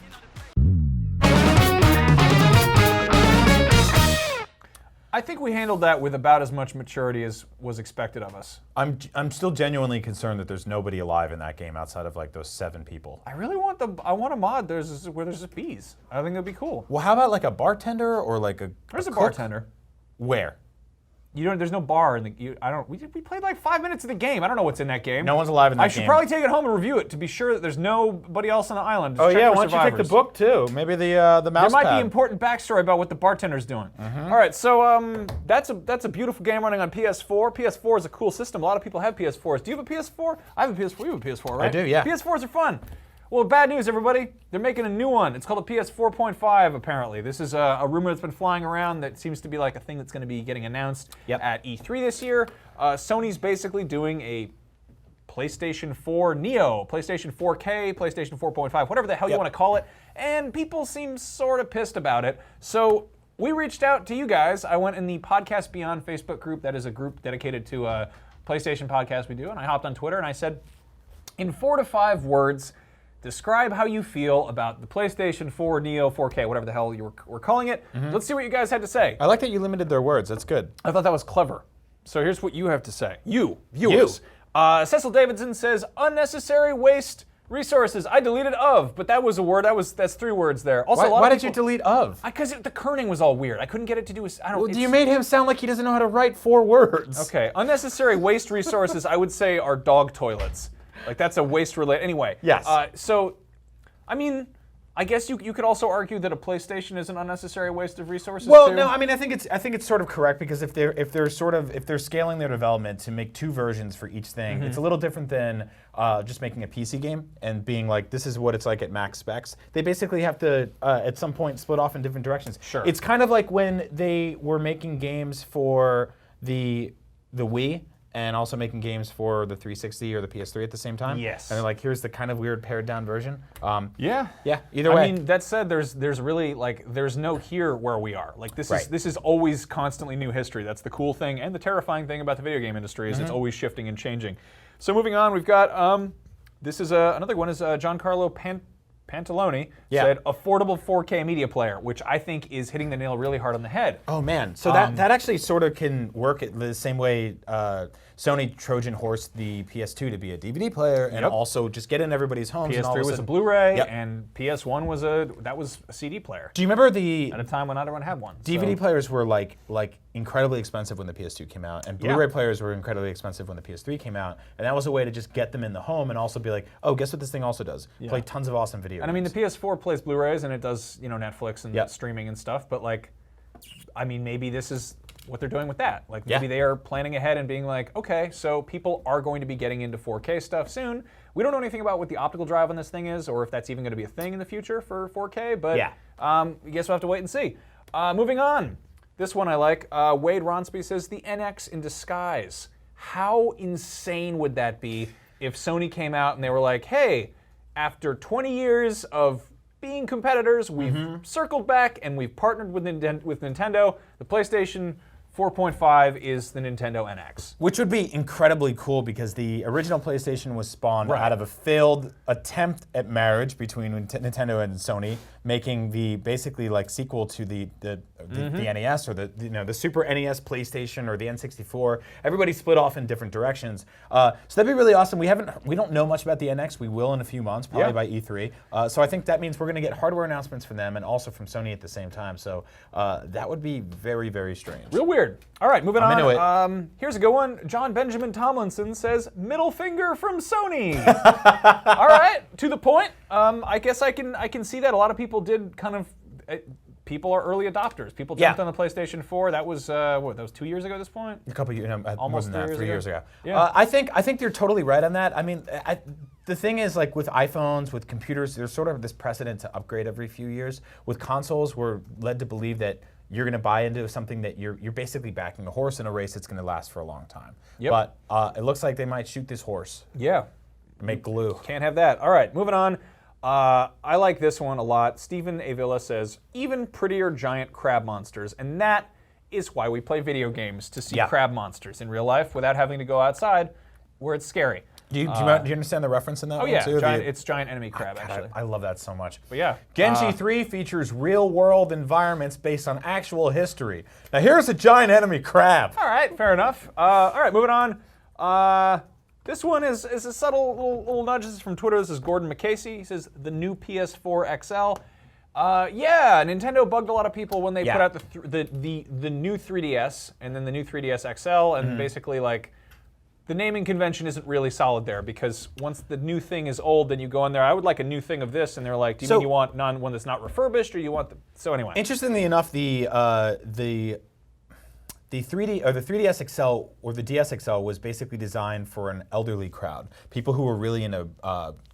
I think we handled that with about as much maturity as was expected of us. I'm still genuinely concerned that there's nobody alive in that game outside of like those 7 people. I really want a mod where there's just bees. I think that'd be cool. Well, how about like a bartender or like a There's a cook? bartender. Where? There's no bar in the. We played like 5 minutes of the game. I don't know what's in that game. No one's alive in that I game. should probably take it home and review it to be sure that there's nobody else on the island. Oh Just check yeah, for why don't you take the survivors. book too? Maybe the mouse There might pad. be important backstory about what the bartender's doing. Mm-hmm. All right, so that's a beautiful game running on PS4. PS4 is a cool system. A lot of people have PS4s. Do you have a PS4? I have a PS4. You have a PS4, right? I do, yeah. PS4s are fun. Well, bad news, everybody. They're making a new one. It's called a PS4.5, apparently. This is a rumor that's been flying around that seems to be like a thing that's going to be getting announced at E3 this year. Sony's basically doing a PlayStation 4 Neo, PlayStation 4K, PlayStation 4.5, whatever the hell you want to call it, and people seem sort of pissed about it. So we reached out to you guys. I went in the Podcast Beyond Facebook group. That is a group dedicated to PlayStation podcasts we do, and I hopped on Twitter and I said, in 4 to 5 words, describe how you feel about the PlayStation 4 Neo 4K, whatever the hell you were calling it. Let's see what you guys had to say. I like that you limited their words. That's good. I thought that was clever. So here's what you have to say. You, viewers. Cecil Davidson says, unnecessary waste resources. I deleted of, but that was a word. That's 3 words there. Also, Why did you delete of? Because the kerning was all weird. I couldn't get it to do. You made him sound like he doesn't know how to write 4 words. Okay, unnecessary waste resources. I would say are dog toilets. Like that's a waste related. Anyway. Yes. So, I mean, I guess you could also argue that a PlayStation is an unnecessary waste of resources. Well, too. no, I mean, I think it's sort of correct because if they're scaling their development to make 2 versions for each thing, it's a little different than just making a PC game and being like, this is what it's like at max specs. They basically have to at some point split off in different directions. Sure. It's kind of like when they were making games for the Wii. and also making games for the 360 or the PS3 at the same time. Yes. And they're like, here's the kind of weird pared down version. Yeah. Yeah. Either way. I mean, that said, there's really like there's no here where we are. Like this is always constantly new history. That's the cool thing and the terrifying thing about the video game industry is it's always shifting and changing. So moving on, we've got this is another one is Giancarlo Pantalone said affordable 4K media player, which I think is hitting the nail really hard on the head. Oh man, so that actually sort of can work the same way Sony Trojan horsed the PS2 to be a DVD player and also just get in everybody's homes. PS3 was a Blu-ray, and PS1 was a CD player. Do you remember at a time when not everyone had one? DVD players were like incredibly expensive when the PS2 came out, and Blu-ray players were incredibly expensive when the PS3 came out, and that was a way to just get them in the home and also be like, oh, guess what this thing also does? Play tons of awesome video games. And I mean, the PS4 plays Blu-rays and it does, Netflix and streaming and stuff, but like, I mean, maybe this is what they're doing with that. Like maybe they are planning ahead and being like, okay, so people are going to be getting into 4K stuff soon. We don't know anything about what the optical drive on this thing is or if that's even going to be a thing in the future for 4K, but I guess we'll have to wait and see. Moving on. This one I like. Wade Ronsby says, the NX in disguise. How insane would that be if Sony came out and they were like, hey, after 20 years of being competitors, we've circled back and we've partnered with Nintendo. The PlayStation 4.5 is the Nintendo NX. Which would be incredibly cool because the original PlayStation was spawned out of a failed attempt at marriage between Nintendo and Sony, making the basically like sequel to the NES or the Super NES PlayStation or the N64. Everybody split off in different directions. So that'd be really awesome. We don't know much about the NX. We will in a few months, probably by E3. So I think that means we're going to get hardware announcements from them and also from Sony at the same time. So that would be very, very strange. Real weird. All right, moving on. Into it. Here's a good one. John Benjamin Tomlinson says, middle finger from Sony. All right, to the point. I guess I can see that. A lot of people did kind of, people are early adopters. People jumped on the PlayStation 4. That was, that was 2 years ago at this point? A couple years, almost more than that, 3 years ago. Yeah. I think you're totally right on that. I mean, the thing is, like with iPhones, with computers, there's sort of this precedent to upgrade every few years. With consoles, we're led to believe that you're going to buy into something that you're basically backing a horse in a race that's going to last for a long time. But it looks like they might shoot this horse. Yeah. Make glue. Can't have that. All right, moving on. I like this one a lot. Stephen Avila says, even prettier giant crab monsters, and that is why we play video games, to see crab monsters in real life without having to go outside where it's scary. Do you understand the reference in that one too? It's giant enemy crab, actually. I love that so much. But yeah. Genji 3 features real-world environments based on actual history. Now here's a giant enemy crab. All right, fair enough. All right, moving on. This one is a subtle little nudge. This is from Twitter. This is Gordon McCasey. He says, the new PS4 XL. Yeah, Nintendo bugged a lot of people when they put out the new 3DS and then the new 3DS XL, and basically like, the naming convention isn't really solid there because once the new thing is old, then you go in there, I would like a new thing of this, and they're like, do you mean you want one that's not refurbished, or you want so anyway. Interestingly enough, the 3D or the 3DS XL or the DS XL was basically designed for an elderly crowd, people who were really into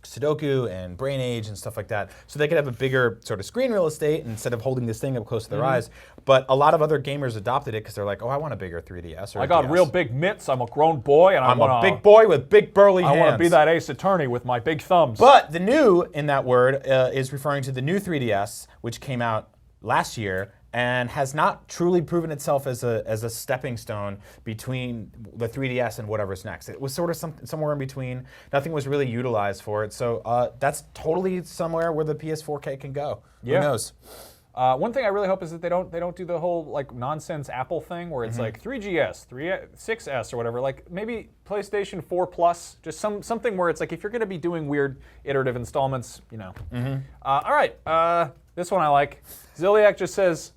Sudoku and Brain Age and stuff like that, so they could have a bigger sort of screen real estate instead of holding this thing up close to their eyes. But a lot of other gamers adopted it because they're like, oh, I want a bigger 3DS. Or I got DS. real big mitts. I'm a grown boy, and I'm a big boy with big burly hands. I want to be that Ace Attorney with my big thumbs. But the new in that word is referring to the new 3DS, which came out last year and has not truly proven itself as a stepping stone between the 3DS and whatever's next. It was sort of somewhere in between. Nothing was really utilized for it. So that's totally somewhere where the PS4K can go. Who knows? One thing I really hope is that they don't do the whole like nonsense Apple thing where it's like 3GS, 6S or whatever. Like maybe PlayStation 4 Plus, just something where it's like if you're going to be doing weird iterative installments, you know. All right, this one I like. Ziliak just says,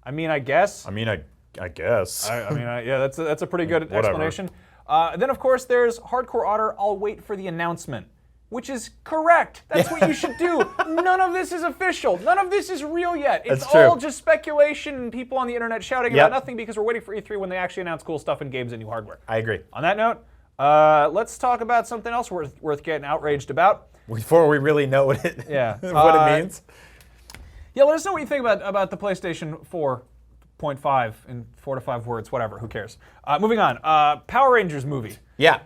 I mean, I guess. I mean, I guess. Yeah, that's a pretty good explanation. Then of course there's Hardcore Otter. I'll wait for the announcement. Which is correct. That's what you should do. None of this is official. None of this is real yet. It's all just speculation and people on the internet shouting about nothing because we're waiting for E3 when they actually announce cool stuff in games and new hardware. I agree. On that note, let's talk about something else worth getting outraged about. Before we really know what it, what it means. Yeah, let us know what you think about the PlayStation 4 0.5 in 4 to 5 words, whatever. Who cares? Moving on. Power Rangers movie. Yeah,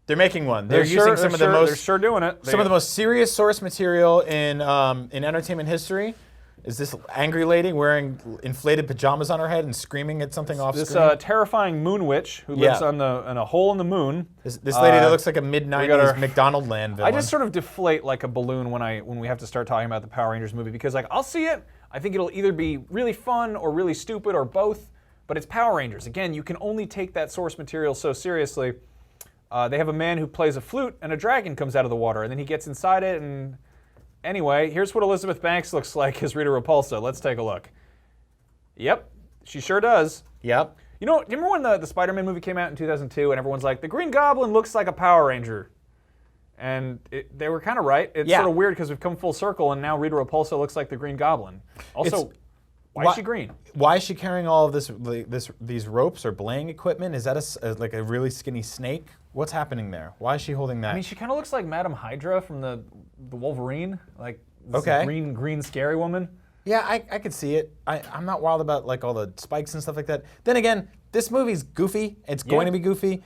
they're making one. They're using some of the most. They're sure doing it. Some of the most serious source material in entertainment history. Is this angry lady wearing inflated pajamas on her head and screaming at something off screen? This terrifying moon witch who lives in a hole in the moon. This lady that looks like a mid-90s McDonald Land villain. I just sort of deflate like a balloon when we have to start talking about the Power Rangers movie because like I'll see it. I think it'll either be really fun or really stupid or both. But it's Power Rangers. Again, you can only take that source material so seriously. They have a man who plays a flute and a dragon comes out of the water and then he gets inside it and... Anyway, here's what Elizabeth Banks looks like as Rita Repulsa. Let's take a look. Yep, she sure does. Yep. You know, do you remember when the Spider-Man movie came out in 2002 and everyone's like, the Green Goblin looks like a Power Ranger? And they were kind of right. It's sort of weird because we've come full circle and now Rita Repulsa looks like the Green Goblin. Also, why is she green? Why is she carrying all of these ropes or belaying equipment? Is that like a really skinny snake? What's happening there? Why is she holding that? I mean, she kind of looks like Madame Hydra from the Wolverine, like this green scary woman. Yeah, I could see it. I'm not wild about like all the spikes and stuff like that. Then again, this movie's goofy. It's going to be goofy.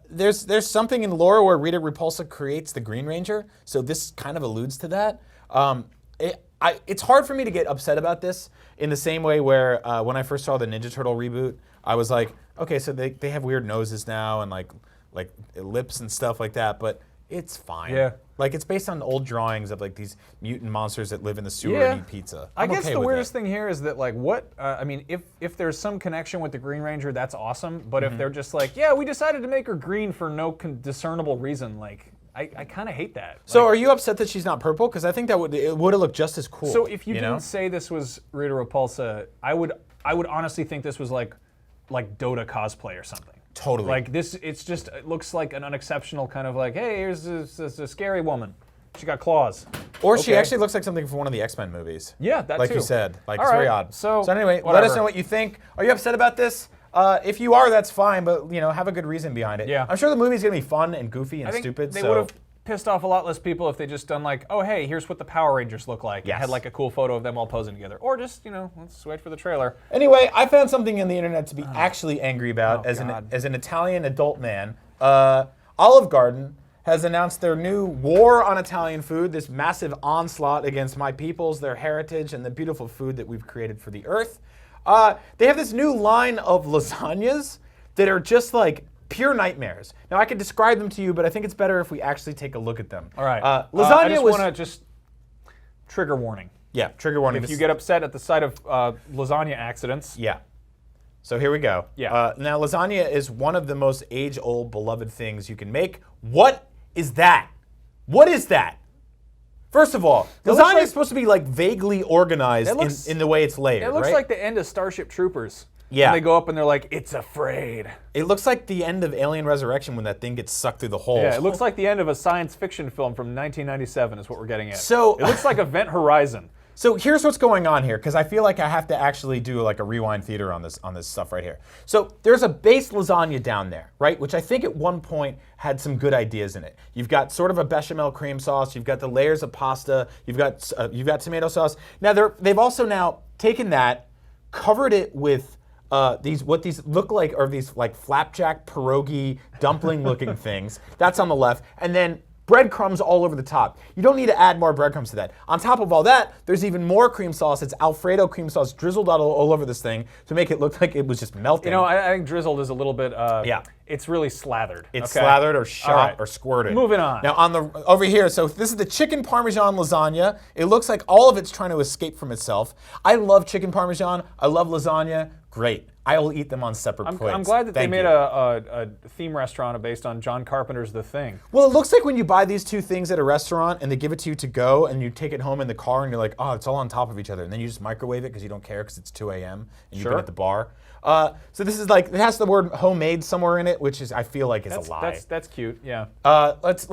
There's something in lore where Rita Repulsa creates the Green Ranger, so this kind of alludes to that. It's hard for me to get upset about this in the same way where when I first saw the Ninja Turtle reboot, I was like, okay, so they have weird noses now and like lips and stuff like that, but it's fine. Yeah. Like it's based on old drawings of like these mutant monsters that live in the sewer and eat pizza. I guess the weirdest thing here is that like I mean, if there's some connection with the Green Ranger, that's awesome. But if they're just like, yeah, we decided to make her green for no discernible reason, like I kind of hate that. So are you upset that she's not purple? Because I think it would have looked just as cool. So if you didn't say this was Rita Repulsa, I would honestly think this was like Dota cosplay or something. Totally. Like this, it looks like an unexceptional kind of like, hey, here's a scary woman. She got claws. Or she actually looks like something from one of the X-Men movies. Yeah, that like too. You said. Like All it's right. very odd. So anyway, whatever. let us know what you think. Are you upset about this? If you are, that's fine, but have a good reason behind it. Yeah. I'm sure the movie's gonna be fun and goofy and I think stupid. They would have pissed off a lot less people if they just done like, oh hey, here's what the Power Rangers look like. Yes. And had like a cool photo of them all posing together. Or just, let's wait for the trailer. Anyway, I found something on the internet to be actually angry about as an Italian adult man. Olive Garden has announced their new war on Italian food, this massive onslaught against my peoples, their heritage, and the beautiful food that we've created for the earth. They have this new line of lasagnas that are just like pure nightmares. Now, I could describe them to you, but I think it's better if we actually take a look at them. All right. Lasagna I want to just trigger warning. Yeah, trigger warning. If you get upset at the sight of lasagna accidents. Yeah. So here we go. Yeah. Now, lasagna is one of the most age-old, beloved things you can make. What is that? What is that? First of all, lasagna is supposed to be like vaguely organized in the way it's layered. It looks like the end of Starship Troopers. Yeah. And they go up and they're like, it's afraid. It looks like the end of Alien Resurrection when that thing gets sucked through the hole. Yeah, it looks like the end of a science fiction film from 1997 is what we're getting at. So it looks like Event Horizon. So here's what's going on here, because I feel like I have to actually do like a rewind theater on this stuff right here. So there's a base lasagna down there, right? Which I think at one point had some good ideas in it. You've got sort of a bechamel cream sauce. You've got the layers of pasta. You've got tomato sauce. Now they've also now taken that, covered it with what these look like are these like flapjack pierogi dumpling looking things. That's on the left, and then breadcrumbs all over the top. You don't need to add more breadcrumbs to that. On top of all that, there's even more cream sauce. It's Alfredo cream sauce drizzled all over this thing to make it look like it was just melting. I think drizzled is a little bit, it's really slathered. It's slathered or shot or squirted. Moving on. Now over here, so this is the chicken parmesan lasagna. It looks like all of it's trying to escape from itself. I love chicken parmesan. I love lasagna. Great. I will eat them on separate plates. I'm glad that they made a theme restaurant based on John Carpenter's The Thing. Well, it looks like when you buy these two things at a restaurant and they give it to you to go and you take it home in the car and you're like, oh, it's all on top of each other. And then you just microwave it because you don't care because it's 2 a.m. and you've been at the bar. So this is like, it has the word homemade somewhere in it, which is, I feel like is a lie. That's cute, yeah. Let's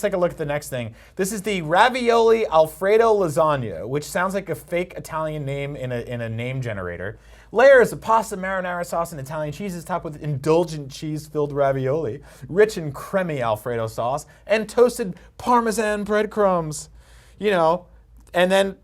take a look at the next thing. This is the ravioli Alfredo lasagna, which sounds like a fake Italian name in a name generator. Layers of pasta marinara sauce and Italian cheeses topped with indulgent cheese-filled ravioli, rich and creamy Alfredo sauce, and toasted Parmesan breadcrumbs. And then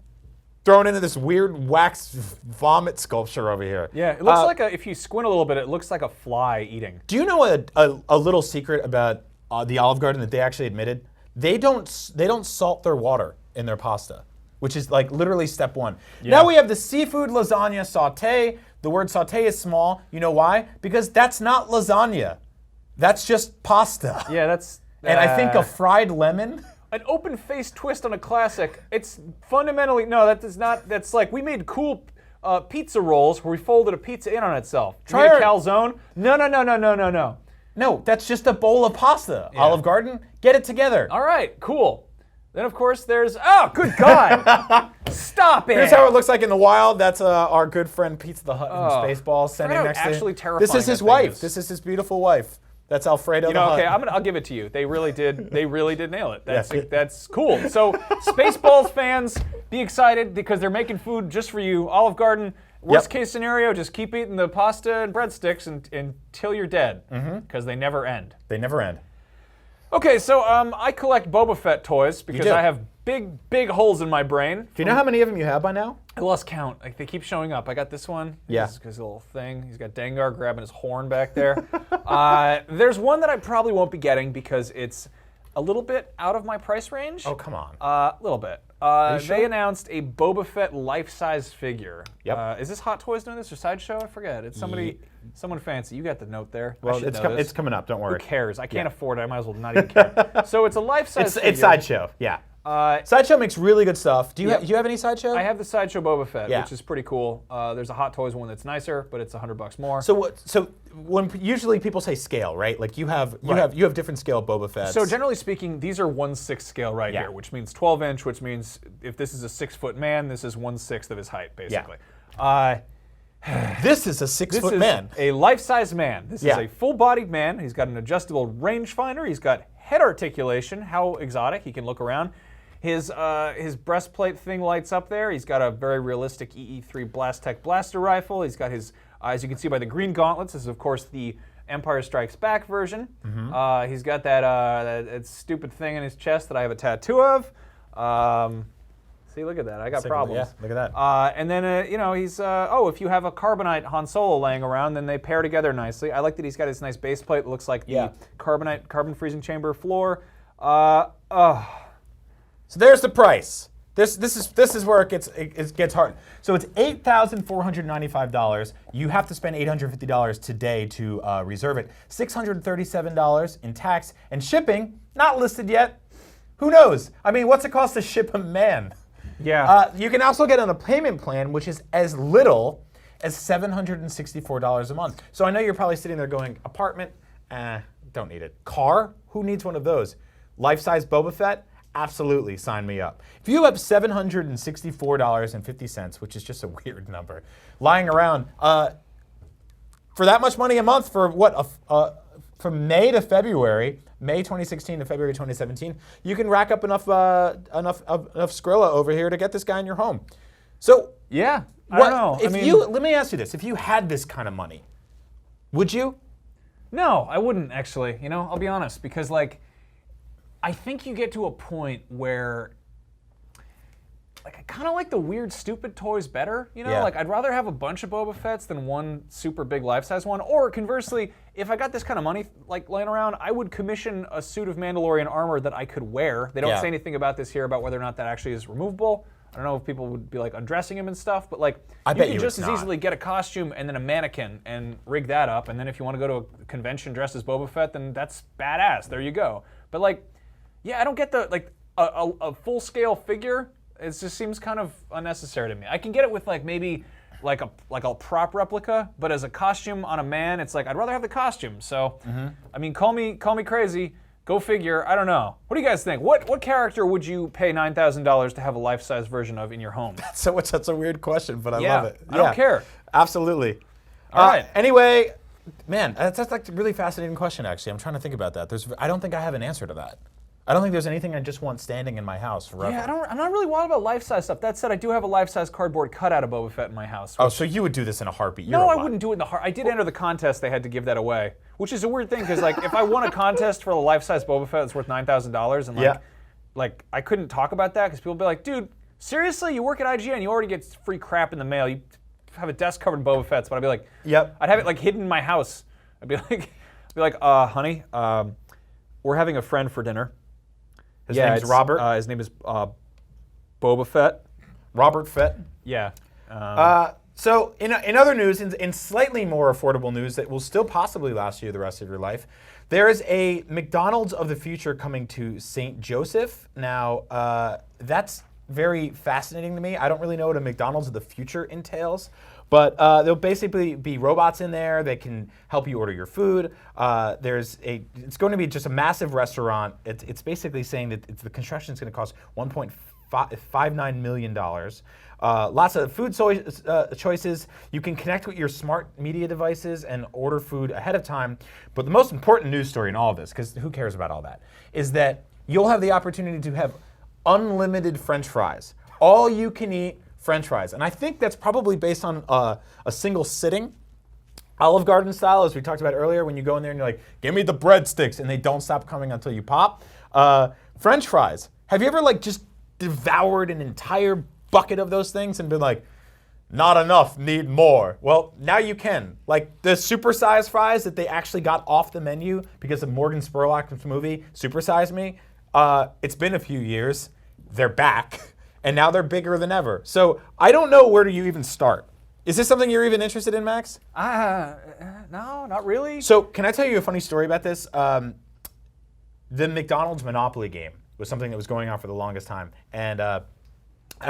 thrown into this weird wax vomit sculpture over here. Yeah, it looks like if you squint a little bit, it looks like a fly eating. Do you know a little secret about the Olive Garden that they actually admitted? They don't salt their water in their pasta, which is like literally step one. Yeah. Now we have the seafood lasagna saute. The word saute is small. You know why? Because that's not lasagna. That's just pasta. Yeah, that's... And I think a fried lemon. An open-faced twist on a classic. It's fundamentally... No, that is not... That's like, we made cool pizza rolls where we folded a pizza in on itself. Try a calzone. No. No, that's just a bowl of pasta. Yeah. Olive Garden, get it together. All right, cool. Then, of course, there's... Oh, good God! Stop it! Here's how it looks like in the wild. That's our good friend Pizza the Hut from Spaceballs standing next to him. Actually terrifying. This is his wife. This is his beautiful wife. That's Alfredo the Hut. Okay, I'll give it to you. They really did nail it. That's cool. So, Spaceballs fans, be excited because they're making food just for you. Olive Garden, worst case scenario, just keep eating the pasta and breadsticks until you're dead because they never end. They never end. Okay, so I collect Boba Fett toys because I have big holes in my brain. Do you know how many of them you have by now? I lost count. Like, they keep showing up. I got this one. Yeah. His little thing. He's got Dengar grabbing his horn back there. There's one that I probably won't be getting because it's a little bit out of my price range. Oh, come on. A little bit. Sure? They announced a Boba Fett life-size figure. Yep. Is this Hot Toys doing this or Sideshow? I forget. It's someone fancy. You got the note there. Well, it's coming up. Don't worry. Who cares? I can't afford it. I might as well not even care. So it's a life-size figure. It's Sideshow. Yeah. Sideshow makes really good stuff. Do you have any Sideshow? I have the Sideshow Boba Fett, which is pretty cool. There's a Hot Toys one that's nicer, but it's $100 more. So when usually people say scale, right? Like you have different scale Boba Fett. So generally speaking, these are 1/6 scale here, which means 12-inch, which means if this is a 6-foot man, this is 1/6 of his height, basically. Yeah. This is a 6-foot man. A life-size man. This is a full-bodied man. He's got an adjustable rangefinder. He's got head articulation. How exotic! He can look around. His breastplate thing lights up there. He's got a very realistic EE3 Blastech blaster rifle. He's got his, as you can see by the green gauntlets, this is of course the Empire Strikes Back version. Mm-hmm. He's got that stupid thing in his chest that I have a tattoo of. See, look at that. I got problems. Yeah, look at that. And then, he's, if you have a Carbonite Han Solo laying around, then they pair together nicely. I like that he's got his nice base plate that looks like the carbon freezing chamber floor. So there's the price. This is where it gets hard. So it's $8,495. You have to spend $850 today to reserve it. $637 in tax and shipping. Not listed yet. Who knows? I mean, what's it cost to ship a man? Yeah. You can also get on a payment plan, which is as little as $764 a month. So I know you're probably sitting there going, apartment, don't need it. Car, who needs one of those? Life-size Boba Fett, absolutely, sign me up. If you have $764.50, which is just a weird number, lying around, for that much money a month for what, from May to February, May 2016 to February 2017, you can rack up enough Skrilla over here to get this guy in your home. So yeah, I don't know. Let me ask you this: if you had this kind of money, would you? No, I wouldn't actually. I'll be honest, because I think you get to a point where I kind of like the weird, stupid toys better. I'd rather have a bunch of Boba Fetts than one super big life-size one. Or conversely, if I got this kind of money laying around, I would commission a suit of Mandalorian armor that I could wear. They don't say anything about this here about whether or not that actually is removable. I don't know if people would be undressing him and stuff, but you could just as easily get a costume and then a mannequin and rig that up. And then if you want to go to a convention dressed as Boba Fett, then that's badass. There you go. But I don't get the a full-scale figure. It just seems kind of unnecessary to me. I can get it with maybe a prop replica, but as a costume on a man, it's I'd rather have the costume. So, I mean, call me crazy. Go figure. I don't know. What do you guys think? What character would you pay $9,000 to have a life-size version of in your home? That's a weird question, but I love it. I don't care. Absolutely. All right. Anyway, man, that's a really fascinating question. Actually, I'm trying to think about that. I don't think I have an answer to that. I don't think there's anything I just want standing in my house forever. Yeah, I'm not really wild about life-size stuff. That said, I do have a life-size cardboard cutout of Boba Fett in my house. Oh, so you would do this in a heartbeat? No, I wouldn't do it in the heart. I did enter the contest. They had to give that away, which is a weird thing because if I won a contest for a life-size Boba Fett that's worth $9,000 and I couldn't talk about that because people would be like, dude, seriously, you work at IGN, you already get free crap in the mail. You have a desk covered in Boba Fett's, but I'd be like, Yep. I'd have it like hidden in my house. I'd be like, honey, we're having a friend for dinner. His name's Robert. His name is Boba Fett. Robert Fett. Yeah. So in other news, in slightly more affordable news that will still possibly last you the rest of your life, there is a McDonald's of the future coming to St. Joseph. Now, that's very fascinating to me. I don't really know what a McDonald's of the future entails, but there'll basically be robots in there that can help you order your food. It's going to be just a massive restaurant. It's basically saying that the construction is going to cost $1.59 million. Lots of food choices. You can connect with your smart media devices and order food ahead of time. But the most important news story in all of this, because who cares about all that, is that you'll have the opportunity to have unlimited French fries. All you can eat French fries. And I think that's probably based on a single sitting. Olive Garden style, as we talked about earlier, when you go in there and you're like, give me the breadsticks, and they don't stop coming until you pop. French fries. Have you ever just devoured an entire bucket of those things and been like, not enough, need more? Well, now you can. Like the supersized fries that they actually got off the menu because of Morgan Spurlock's movie, Super Size Me. It's been a few years. They're back, and now they're bigger than ever. So I don't know where do you even start. Is this something you're even interested in, Max? No, not really. So can I tell you a funny story about this? The McDonald's Monopoly game was something that was going on for the longest time. And I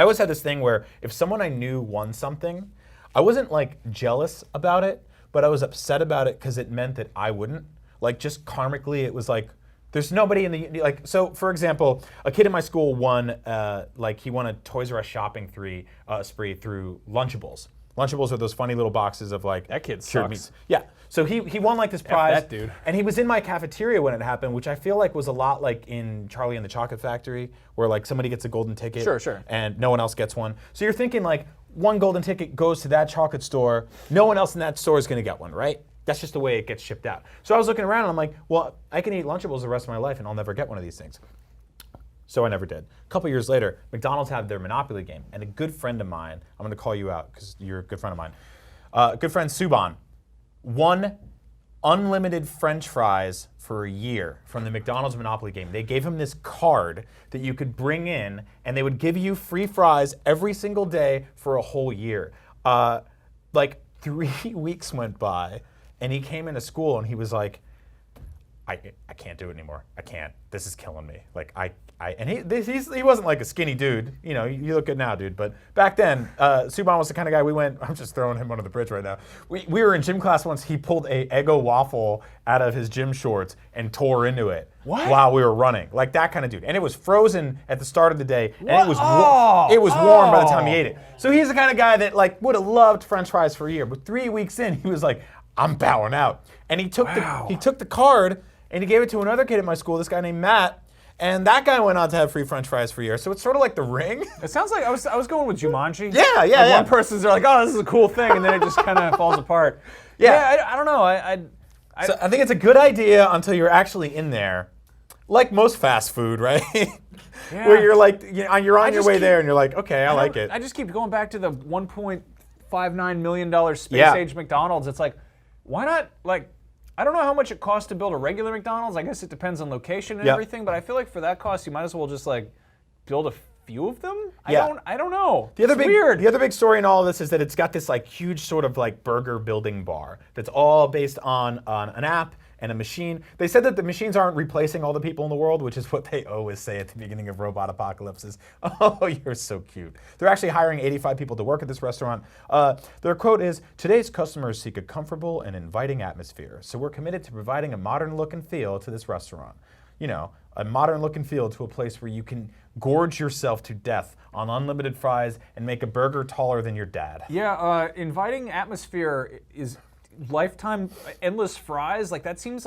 always had this thing where if someone I knew won something, I wasn't jealous about it, but I was upset about it because it meant that I wouldn't. Just karmically, it was there's nobody in the, so for example, a kid in my school won, he won a Toys R Us shopping spree through Lunchables. Lunchables are those funny little boxes of that kid cured sucks. meats. Yeah. So he won this prize. that dude. And he was in my cafeteria when it happened, which I feel was a lot like in Charlie and the Chocolate Factory, where somebody gets a golden ticket. Sure. And no one else gets one. So you're thinking one golden ticket goes to that chocolate store. No one else in that store is going to get one, right? That's just the way it gets shipped out. So I was looking around and I'm like, well, I can eat Lunchables the rest of my life and I'll never get one of these things. So I never did. A couple years later, McDonald's had their Monopoly game, and a good friend of mine, I'm going to call you out because you're a good friend of mine, good friend Subban, won unlimited French fries for a year from the McDonald's Monopoly game. They gave him this card that you could bring in, and they would give you free fries every single day for a whole year. 3 weeks went by, and he came into school, and he was like, I can't do it anymore. I can't. This is killing me. He wasn't a skinny dude. You look good now, dude. But back then, Subban was the kind of guy I'm just throwing him under the bridge right now. We were in gym class once. He pulled a Eggo waffle out of his gym shorts and tore into it while we were running. That kind of dude. And it was frozen at the start of the day. And it was warm by the time he ate it. So he's the kind of guy that would have loved French fries for a year. But 3 weeks in, he was like, I'm bowing out. And he took the card and he gave it to another kid at my school, this guy named Matt. And that guy went on to have free French fries for a year. So it's sort of like The Ring. It sounds like I was going with Jumanji. Yeah. One person's there oh, this is a cool thing, and then it just kind of falls apart. Yeah, I don't know. So I think it's a good idea until you're actually in there. Like most fast food, right? Yeah. Where you're on your way there and you're like, okay, I like it. I just keep going back to the $1.59 million space-age McDonald's. It's why not, I don't know how much it costs to build a regular McDonald's. I guess it depends on location and everything, but I feel for that cost, you might as well just build a few of them. I don't know. It's weird. The other big story in all of this is that it's got this huge sort of burger building bar that's all based on an app and a machine. They said that the machines aren't replacing all the people in the world, which is what they always say at the beginning of robot apocalypses. Oh, you're so cute. They're actually hiring 85 people to work at this restaurant. Their quote is, today's customers seek a comfortable and inviting atmosphere, so we're committed to providing a modern look and feel to this restaurant. A modern look and feel to a place where you can gorge yourself to death on unlimited fries and make a burger taller than your dad. Yeah, inviting atmosphere is lifetime endless fries. That seems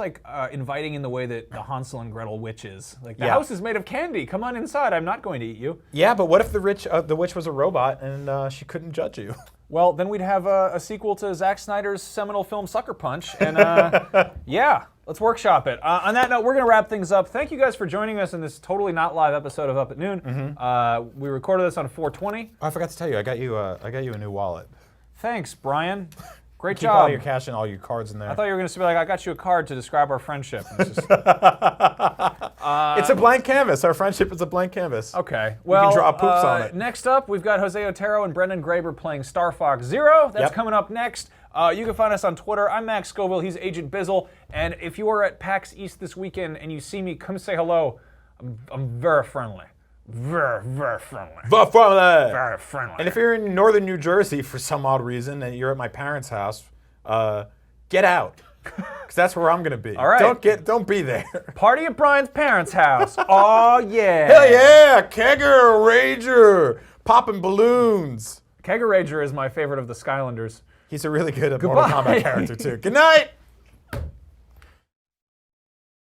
inviting in the way that the Hansel and Gretel witch is. The house is made of candy. Come on inside. I'm not going to eat you. Yeah, but what if the witch was a robot and she couldn't judge you? Well, then we'd have a sequel to Zack Snyder's seminal film Sucker Punch, and Let's workshop it. On that note, we're going to wrap things up. Thank you guys for joining us in this totally not live episode of Up at Noon. We recorded this on 4/20. Oh, I forgot to tell you, I got you a new wallet. Thanks, Brian. Great Keep job. all your cash and all your cards in there. I thought you were going to be like, I got you a card to describe our friendship. It's just, it's a blank canvas. Our friendship is a blank canvas. okay. Well, you can draw poops on it. Next up, we've got Jose Otero and Brendan Graber playing Star Fox Zero. That's Yep. coming up next. You can find us on Twitter. I'm Max Scoville. He's Agent Bizzle. And if you are at PAX East this weekend and you see me, come say hello. I'm very friendly. Very, very friendly. Very friendly. And if you're in northern New Jersey for some odd reason and you're at my parents' house, get out. Because that's where I'm going to be. All right. Don't be there. Party at Brian's parents' house. Oh, yeah. Hell yeah! Kegger, Rager, popping balloons. Kegger Rager is my favorite of the Skylanders. He's a really good Mortal Kombat character, too. Good night!